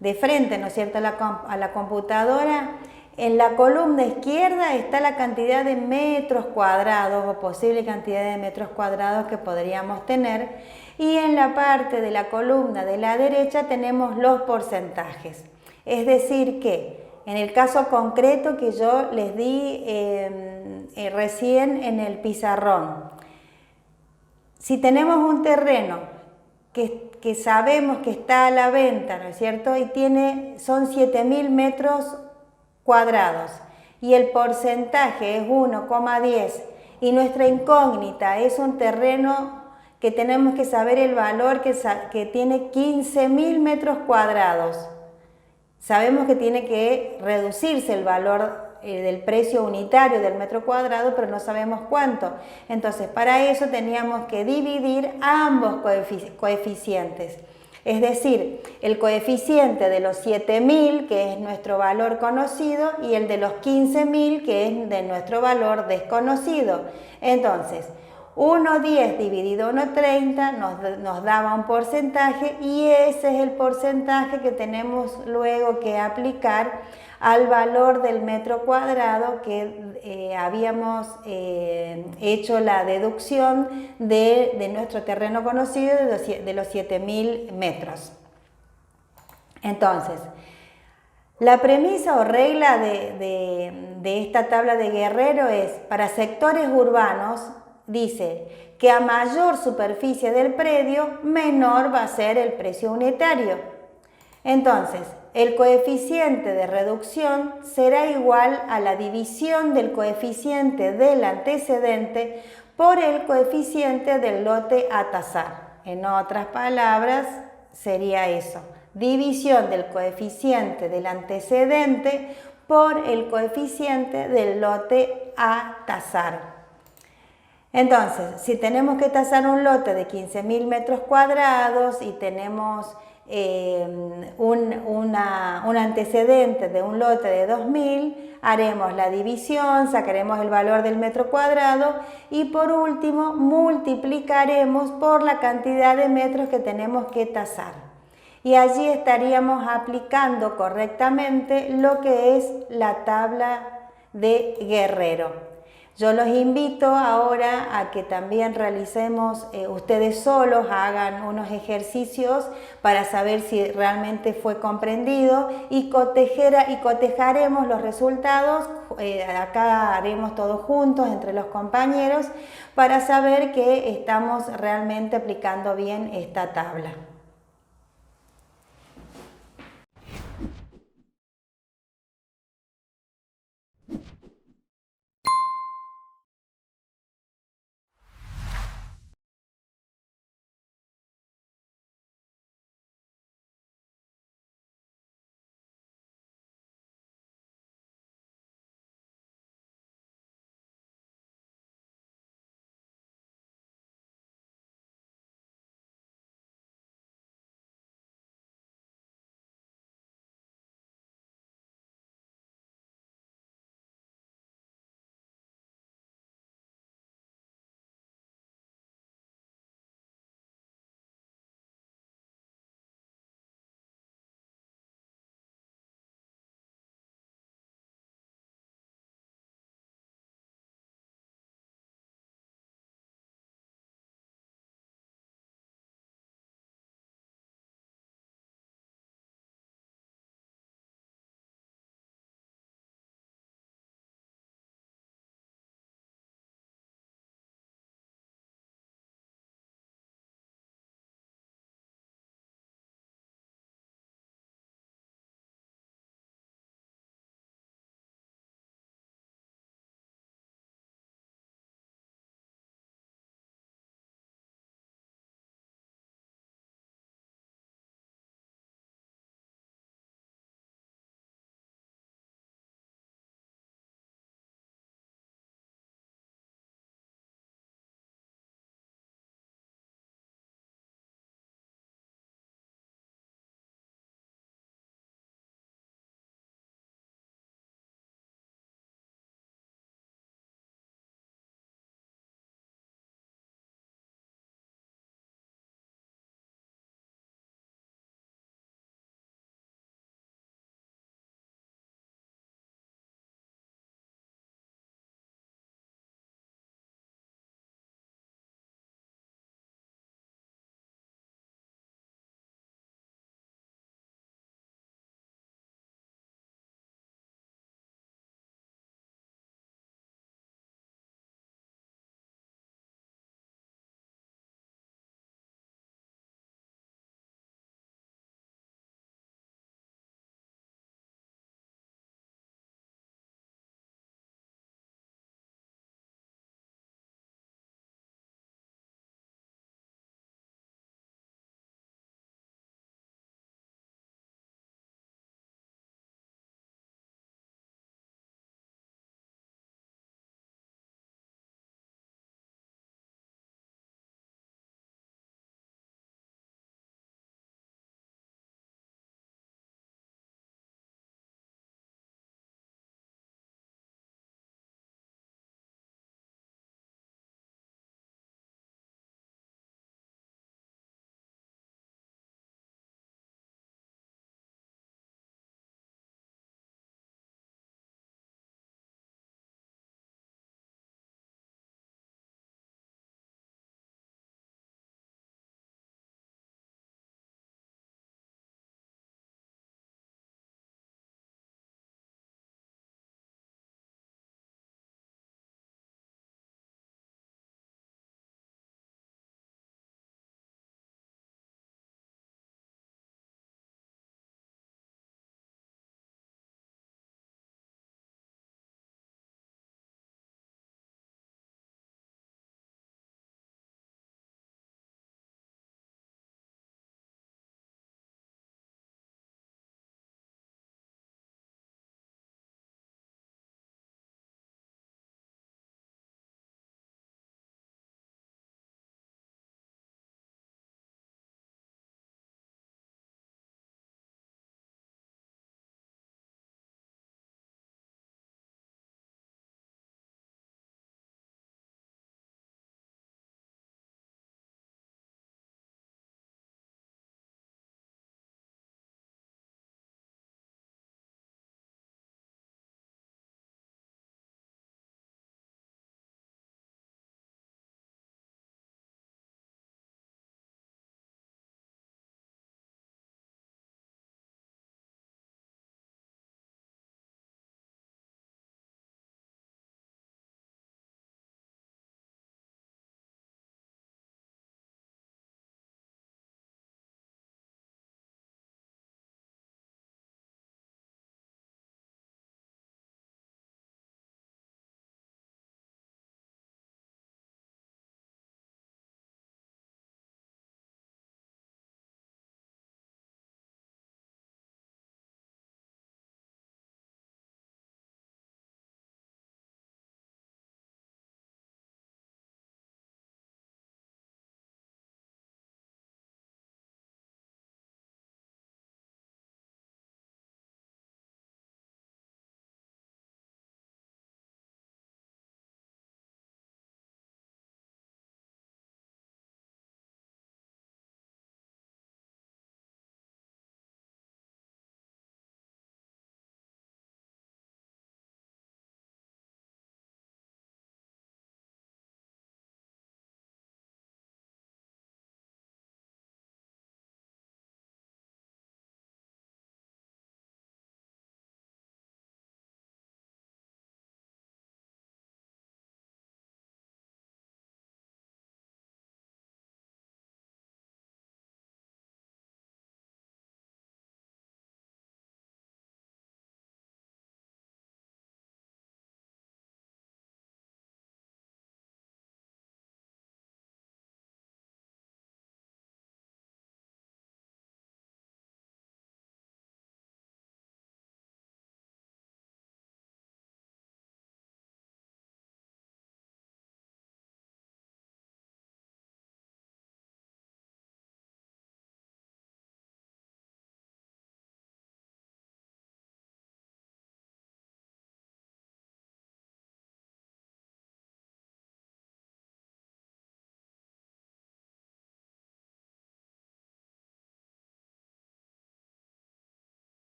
de frente, ¿no es cierto?, a la computadora, en la columna izquierda está la cantidad de metros cuadrados o posible cantidad de metros cuadrados que podríamos tener. Y en la parte de la columna de la derecha tenemos los porcentajes. Es decir que en el caso concreto que yo les di recién en el pizarrón, si tenemos un terreno que sabemos que está a la venta, ¿no es cierto? Y son 7.000 metros cuadrados y el porcentaje es 1,10 y nuestra incógnita es un terreno que tenemos que saber el valor que tiene 15.000 metros cuadrados. Sabemos que tiene que reducirse el valor del precio unitario del metro cuadrado, pero no sabemos cuánto. Entonces, para eso teníamos que dividir ambos coeficientes. Es decir, el coeficiente de los 7.000, que es nuestro valor conocido, y el de los 15.000, que es de nuestro valor desconocido. Entonces, 1,10 dividido 1,30 nos daba un porcentaje y ese es el porcentaje que tenemos luego que aplicar al valor del metro cuadrado que habíamos hecho la deducción de nuestro terreno conocido de los 7.000 metros. Entonces, la premisa o regla de esta tabla de Guerrero es, para sectores urbanos, dice que a mayor superficie del predio, menor va a ser el precio unitario. Entonces, el coeficiente de reducción será igual a la división del coeficiente del antecedente por el coeficiente del lote a tasar. En otras palabras, sería eso. División del coeficiente del antecedente por el coeficiente del lote a tasar. Entonces, si tenemos que tasar un lote de 15.000 metros cuadrados y tenemos un antecedente de un lote de 2.000, haremos la división, sacaremos el valor del metro cuadrado y por último multiplicaremos por la cantidad de metros que tenemos que tasar. Y allí estaríamos aplicando correctamente lo que es la tabla de Guerrero. Yo los invito ahora a que también realicemos ustedes solos, hagan unos ejercicios para saber si realmente fue comprendido y cotejaremos los resultados. Acá haremos todos juntos entre los compañeros para saber que estamos realmente aplicando bien esta tabla.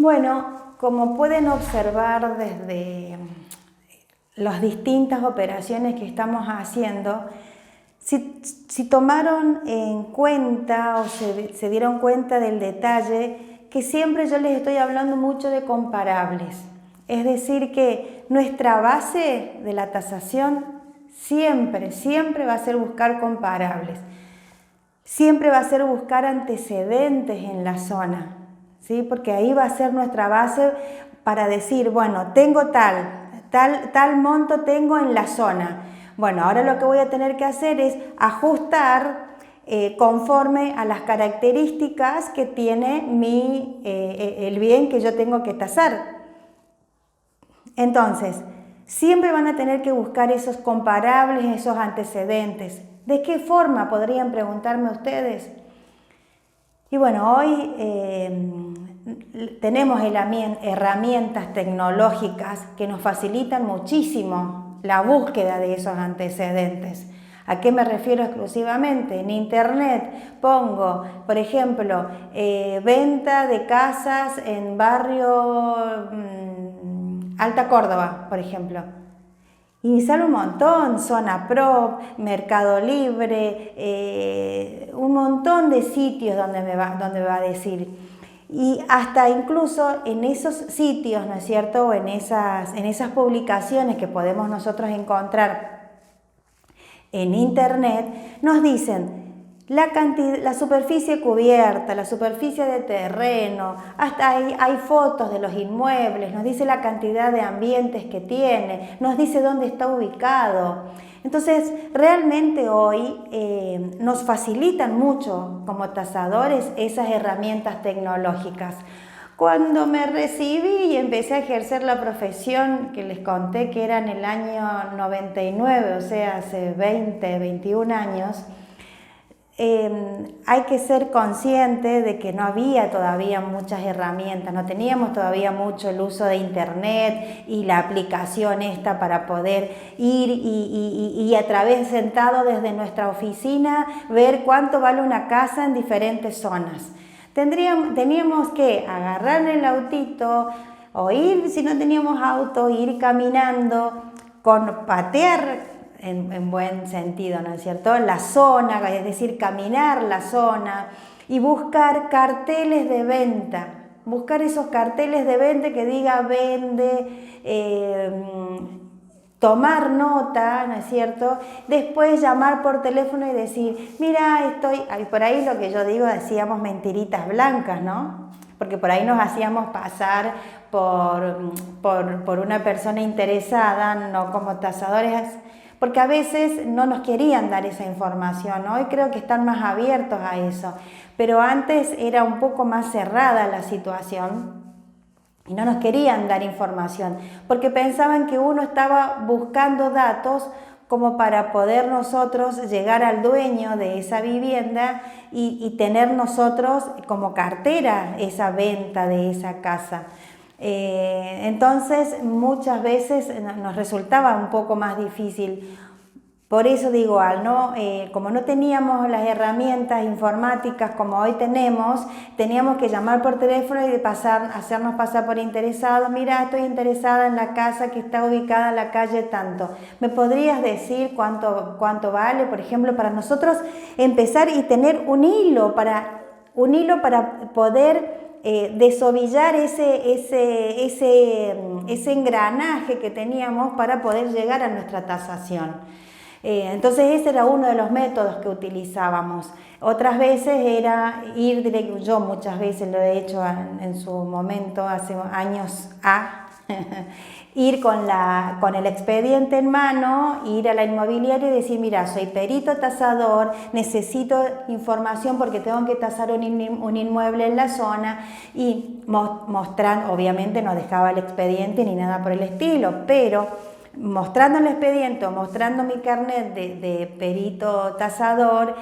Bueno, como pueden observar desde las distintas operaciones que estamos haciendo, si tomaron en cuenta o se dieron cuenta del detalle, que siempre yo les estoy hablando mucho de comparables. Es decir, que nuestra base de la tasación siempre va a ser buscar comparables. Siempre va a ser buscar antecedentes en la zona, ¿sí? Porque ahí va a ser nuestra base para decir, bueno, tengo tal monto tengo en la zona. Bueno, ahora lo que voy a tener que hacer es ajustar conforme a las características que tiene el bien que yo tengo que tasar. Entonces, siempre van a tener que buscar esos comparables, esos antecedentes. ¿De qué forma? Podrían preguntarme ustedes. Y bueno, hoy tenemos herramientas tecnológicas que nos facilitan muchísimo la búsqueda de esos antecedentes. ¿A qué me refiero exclusivamente? En internet pongo, por ejemplo, venta de casas en barrio Alta Córdoba, por ejemplo. Y me sale un montón, Zona Pro, Mercado Libre, un montón de sitios donde me va a decir. Y hasta incluso en esos sitios, ¿no es cierto? O en esas publicaciones que podemos nosotros encontrar en internet, nos dicen la superficie cubierta, la superficie de terreno, hasta hay fotos de los inmuebles, nos dice la cantidad de ambientes que tiene, nos dice dónde está ubicado. Entonces, realmente hoy nos facilitan mucho como tasadores esas herramientas tecnológicas. Cuando me recibí y empecé a ejercer la profesión que les conté que era en el año 99, o sea, hace 20, 21 años, hay que ser consciente de que no había todavía muchas herramientas, no teníamos todavía mucho el uso de internet y la aplicación esta para poder ir y a través sentado desde nuestra oficina ver cuánto vale una casa en diferentes zonas. Teníamos que agarrar el autito o ir, si no teníamos auto, ir caminando, patear en buen sentido, ¿no es cierto? La zona, es decir, caminar la zona y buscar carteles de venta, buscar esos carteles de venta que diga vende, tomar nota, ¿no es cierto? Después llamar por teléfono y decir, mira, por ahí lo que yo digo, decíamos mentiritas blancas, ¿no? Porque por ahí nos hacíamos pasar por una persona interesada, no como tasadores, porque a veces no nos querían dar esa información. Hoy creo que están más abiertos a eso, pero antes era un poco más cerrada la situación y no nos querían dar información, porque pensaban que uno estaba buscando datos como para poder nosotros llegar al dueño de esa vivienda y tener nosotros como cartera esa venta de esa casa. Entonces muchas veces nos resultaba un poco más difícil. Por eso digo, como no teníamos las herramientas informáticas como hoy tenemos, teníamos que llamar por teléfono y hacernos pasar por interesados. Mira, estoy interesada en la casa que está ubicada en la calle tanto. ¿Me podrías decir cuánto vale? Por ejemplo, para nosotros empezar y tener un hilo para poder desovillar ese engranaje que teníamos para poder llegar a nuestra tasación. Entonces ese era uno de los métodos que utilizábamos. Otras veces era ir directo, yo muchas veces lo he hecho en su momento, hace años ir con el expediente en mano, ir a la inmobiliaria y decir, mira, soy perito tasador, necesito información porque tengo que tasar un inmueble en la zona, y mostrando, obviamente no dejaba el expediente ni nada por el estilo, pero mostrando el expediente o mostrando mi carnet de perito tasador,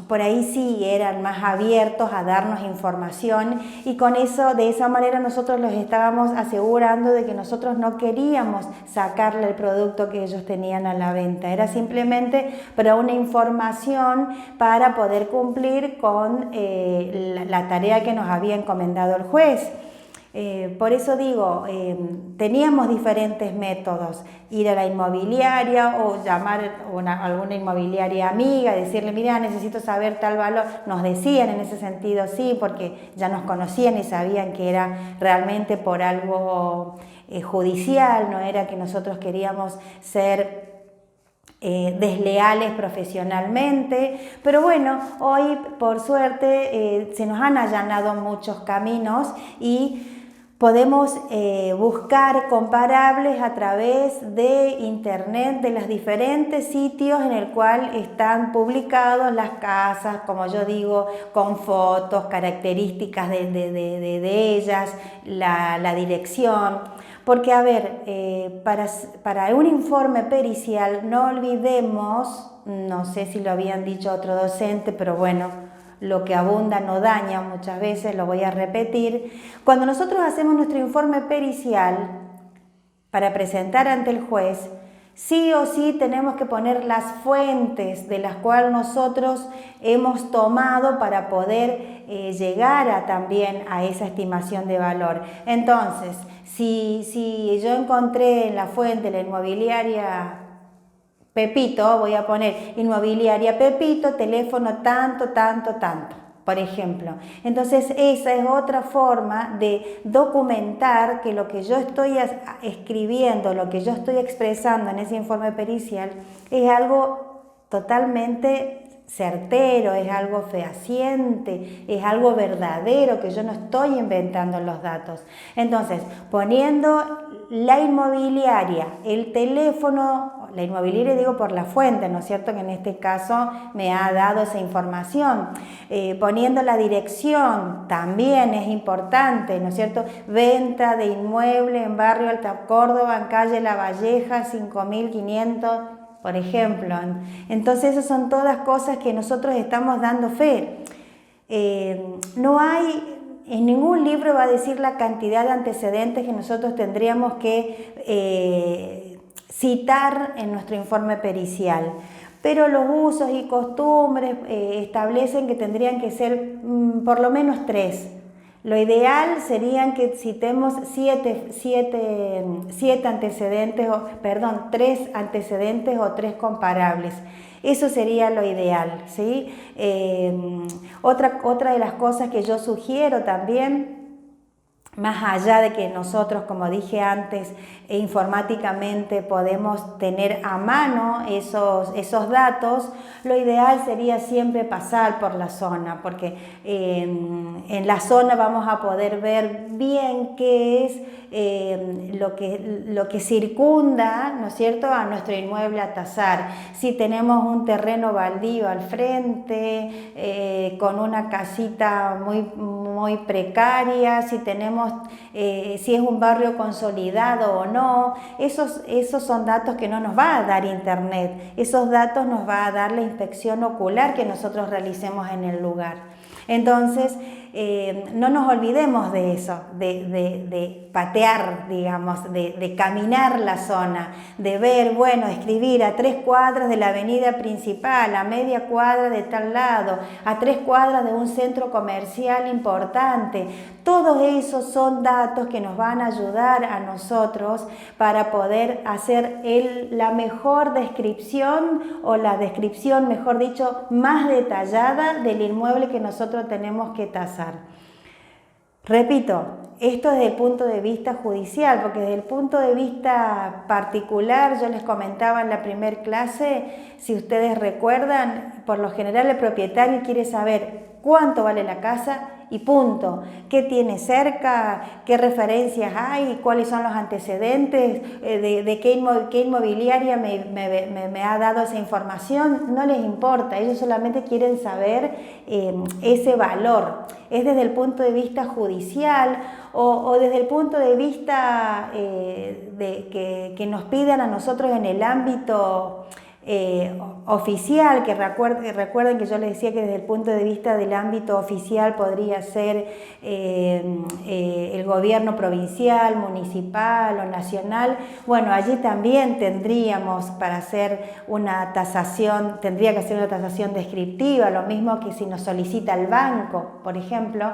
por ahí sí eran más abiertos a darnos información, y con eso, de esa manera nosotros los estábamos asegurando de que nosotros no queríamos sacarle el producto que ellos tenían a la venta, era simplemente para una información para poder cumplir con la tarea que nos había encomendado el juez. Por eso digo, teníamos diferentes métodos, ir a la inmobiliaria o llamar a alguna inmobiliaria amiga, decirle, mira, necesito saber tal valor. Nos decían en ese sentido sí, porque ya nos conocían y sabían que era realmente por algo judicial, no era que nosotros queríamos ser desleales profesionalmente, pero bueno, hoy por suerte se nos han allanado muchos caminos y podemos buscar comparables a través de internet, de los diferentes sitios en el cual están publicados las casas, como yo digo, con fotos, características de ellas, la dirección. Porque, a ver, para un informe pericial no olvidemos, no sé si lo habían dicho otro docente, pero bueno, lo que abunda no daña, muchas veces lo voy a repetir. Cuando nosotros hacemos nuestro informe pericial para presentar ante el juez, sí o sí tenemos que poner las fuentes de las cuales nosotros hemos tomado para poder llegar también a esa estimación de valor. Entonces, si yo encontré en la fuente la inmobiliaria Pepito, voy a poner inmobiliaria Pepito, teléfono tanto, por ejemplo. Entonces esa es otra forma de documentar que lo que yo estoy escribiendo, lo que yo estoy expresando en ese informe pericial es algo totalmente certero, es algo fehaciente, es algo verdadero, que yo no estoy inventando los datos. Entonces, poniendo la inmobiliaria, el teléfono, la inmobiliaria digo por la fuente, ¿no es cierto? Que en este caso me ha dado esa información. Poniendo la dirección, también es importante, ¿no es cierto? Venta de inmueble en barrio Alta Córdoba, en calle La Valleja, 5500, por ejemplo. Entonces esas son todas cosas que nosotros estamos dando fe. No hay, en ningún libro va a decir la cantidad de antecedentes que nosotros tendríamos que citar en nuestro informe pericial, pero los usos y costumbres establecen que tendrían que ser por lo menos 3. Lo ideal serían que citemos 7 antecedentes, perdón, 3 antecedentes o 3 comparables. Eso sería lo ideal, ¿sí? Otra de las cosas que yo sugiero también, más allá de que nosotros, como dije antes, informáticamente podemos tener a mano esos datos, lo ideal sería siempre pasar por la zona, porque en la zona vamos a poder ver bien qué es lo que circunda, ¿no es cierto?, a nuestro inmueble a tasar. Si tenemos un terreno baldío al frente, con una casita muy precaria, si es un barrio consolidado o no, esos son datos que no nos va a dar internet, esos datos nos va a dar la inspección ocular que nosotros realicemos en el lugar. Entonces, no nos olvidemos de eso, de patear, digamos, de caminar la zona, de ver, bueno, escribir a 3 cuadras de la avenida principal, a media cuadra de tal lado, a 3 cuadras de un centro comercial importante. Todos esos son datos que nos van a ayudar a nosotros para poder hacer la mejor descripción, o la descripción, mejor dicho, más detallada del inmueble que nosotros tenemos que tasar. Repito, esto desde el punto de vista judicial, porque desde el punto de vista particular, yo les comentaba en la primera clase, si ustedes recuerdan, por lo general el propietario quiere saber cuánto vale la casa y punto. ¿Qué tiene cerca? ¿Qué referencias hay? ¿Cuáles son los antecedentes? ¿De qué inmobiliaria me ha dado esa información? No les importa, ellos solamente quieren saber ese valor. Es desde el punto de vista judicial o desde el punto de vista que nos pidan a nosotros en el ámbito oficial, que recuerden que yo les decía que desde el punto de vista del ámbito oficial podría ser el gobierno provincial, municipal o nacional. Bueno, allí también tendríamos para hacer una tasación, tendría que hacer una tasación descriptiva, lo mismo que si nos solicita el banco, por ejemplo.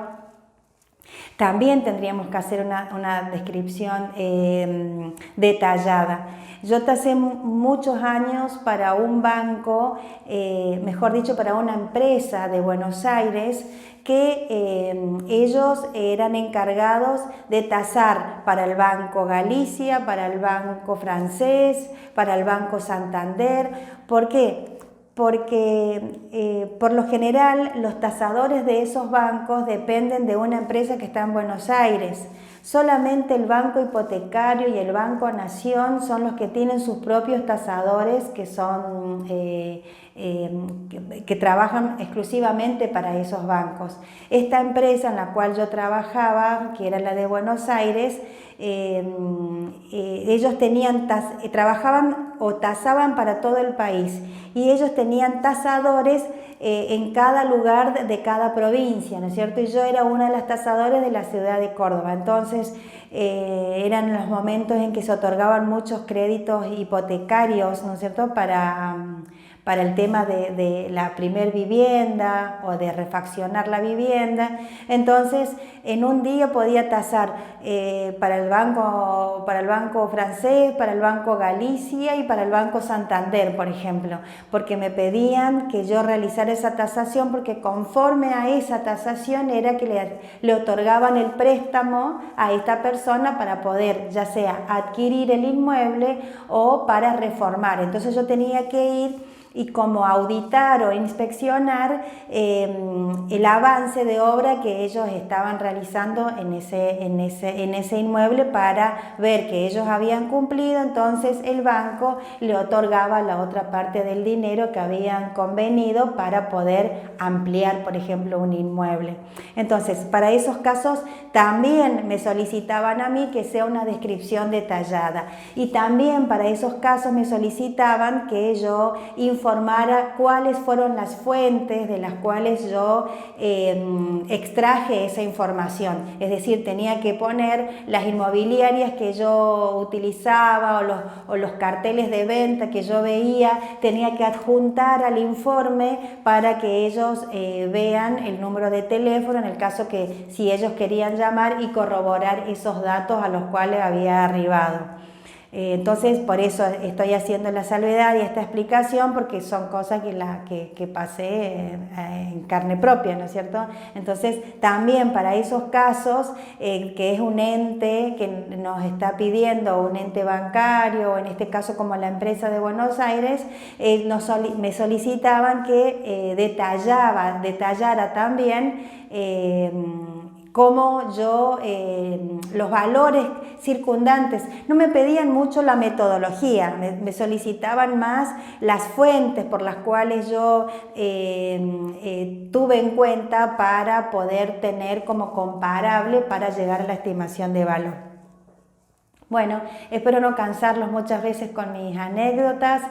También tendríamos que hacer una descripción detallada. Yo tasé muchos años para un banco, mejor dicho, para una empresa de Buenos Aires, que ellos eran encargados de tasar para el Banco Galicia, para el Banco Francés, para el Banco Santander. ¿Por qué? Porque por lo general los tasadores de esos bancos dependen de una empresa que está en Buenos Aires. Solamente el Banco Hipotecario y el Banco Nación son los que tienen sus propios tasadores que son que trabajan exclusivamente para esos bancos. Esta empresa en la cual yo trabajaba, que era la de Buenos Aires, ellos trabajaban o tasaban para todo el país y ellos tenían tasadores en cada lugar de cada provincia, ¿no es cierto? Y yo era una de las tasadores de la ciudad de Córdoba. Entonces eran los momentos en que se otorgaban muchos créditos hipotecarios, ¿no es cierto?, para el tema de la primer vivienda o de refaccionar la vivienda. Entonces, en un día podía tasar para el banco francés, para el Banco Galicia y para el Banco Santander, por ejemplo, porque me pedían que yo realizara esa tasación, porque conforme a esa tasación era que le otorgaban el préstamo a esta persona para poder ya sea adquirir el inmueble o para reformar. Entonces yo tenía que ir y como auditar o inspeccionar el avance de obra que ellos estaban realizando en ese inmueble para ver que ellos habían cumplido. Entonces el banco le otorgaba la otra parte del dinero que habían convenido para poder ampliar, por ejemplo, un inmueble. Entonces, para esos casos también me solicitaban a mí que sea una descripción detallada, y también para esos casos me solicitaban que yo informara cuáles fueron las fuentes de las cuales yo extraje esa información. Es decir, tenía que poner las inmobiliarias que yo utilizaba o los carteles de venta que yo veía, tenía que adjuntar al informe para que ellos vean el número de teléfono en el caso que si ellos querían llamar y corroborar esos datos a los cuales había arribado. Entonces, por eso estoy haciendo la salvedad y esta explicación, porque son cosas que pasé en carne propia, ¿no es cierto? Entonces, también para esos casos, que es un ente que nos está pidiendo, un ente bancario, o en este caso como la empresa de Buenos Aires, me solicitaban que detallara también cómo yo, los valores circundantes. No me pedían mucho la metodología, me solicitaban más las fuentes por las cuales yo tuve en cuenta para poder tener como comparable para llegar a la estimación de valor. Bueno, espero no cansarlos muchas veces con mis anécdotas.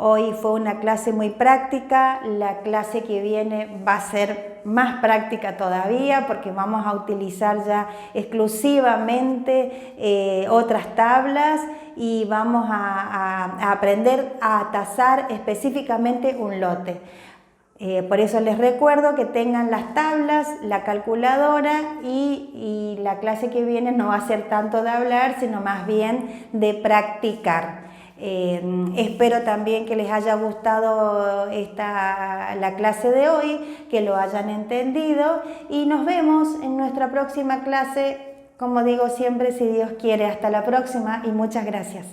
Hoy fue una clase muy práctica, la clase que viene va a ser más práctica todavía porque vamos a utilizar ya exclusivamente otras tablas y vamos a aprender a tasar específicamente un lote. Por eso les recuerdo que tengan las tablas, la calculadora y la clase que viene no va a ser tanto de hablar, sino más bien de practicar. Espero también que les haya gustado la clase de hoy, que lo hayan entendido y nos vemos en nuestra próxima clase, como digo siempre, si Dios quiere. Hasta la próxima y muchas gracias.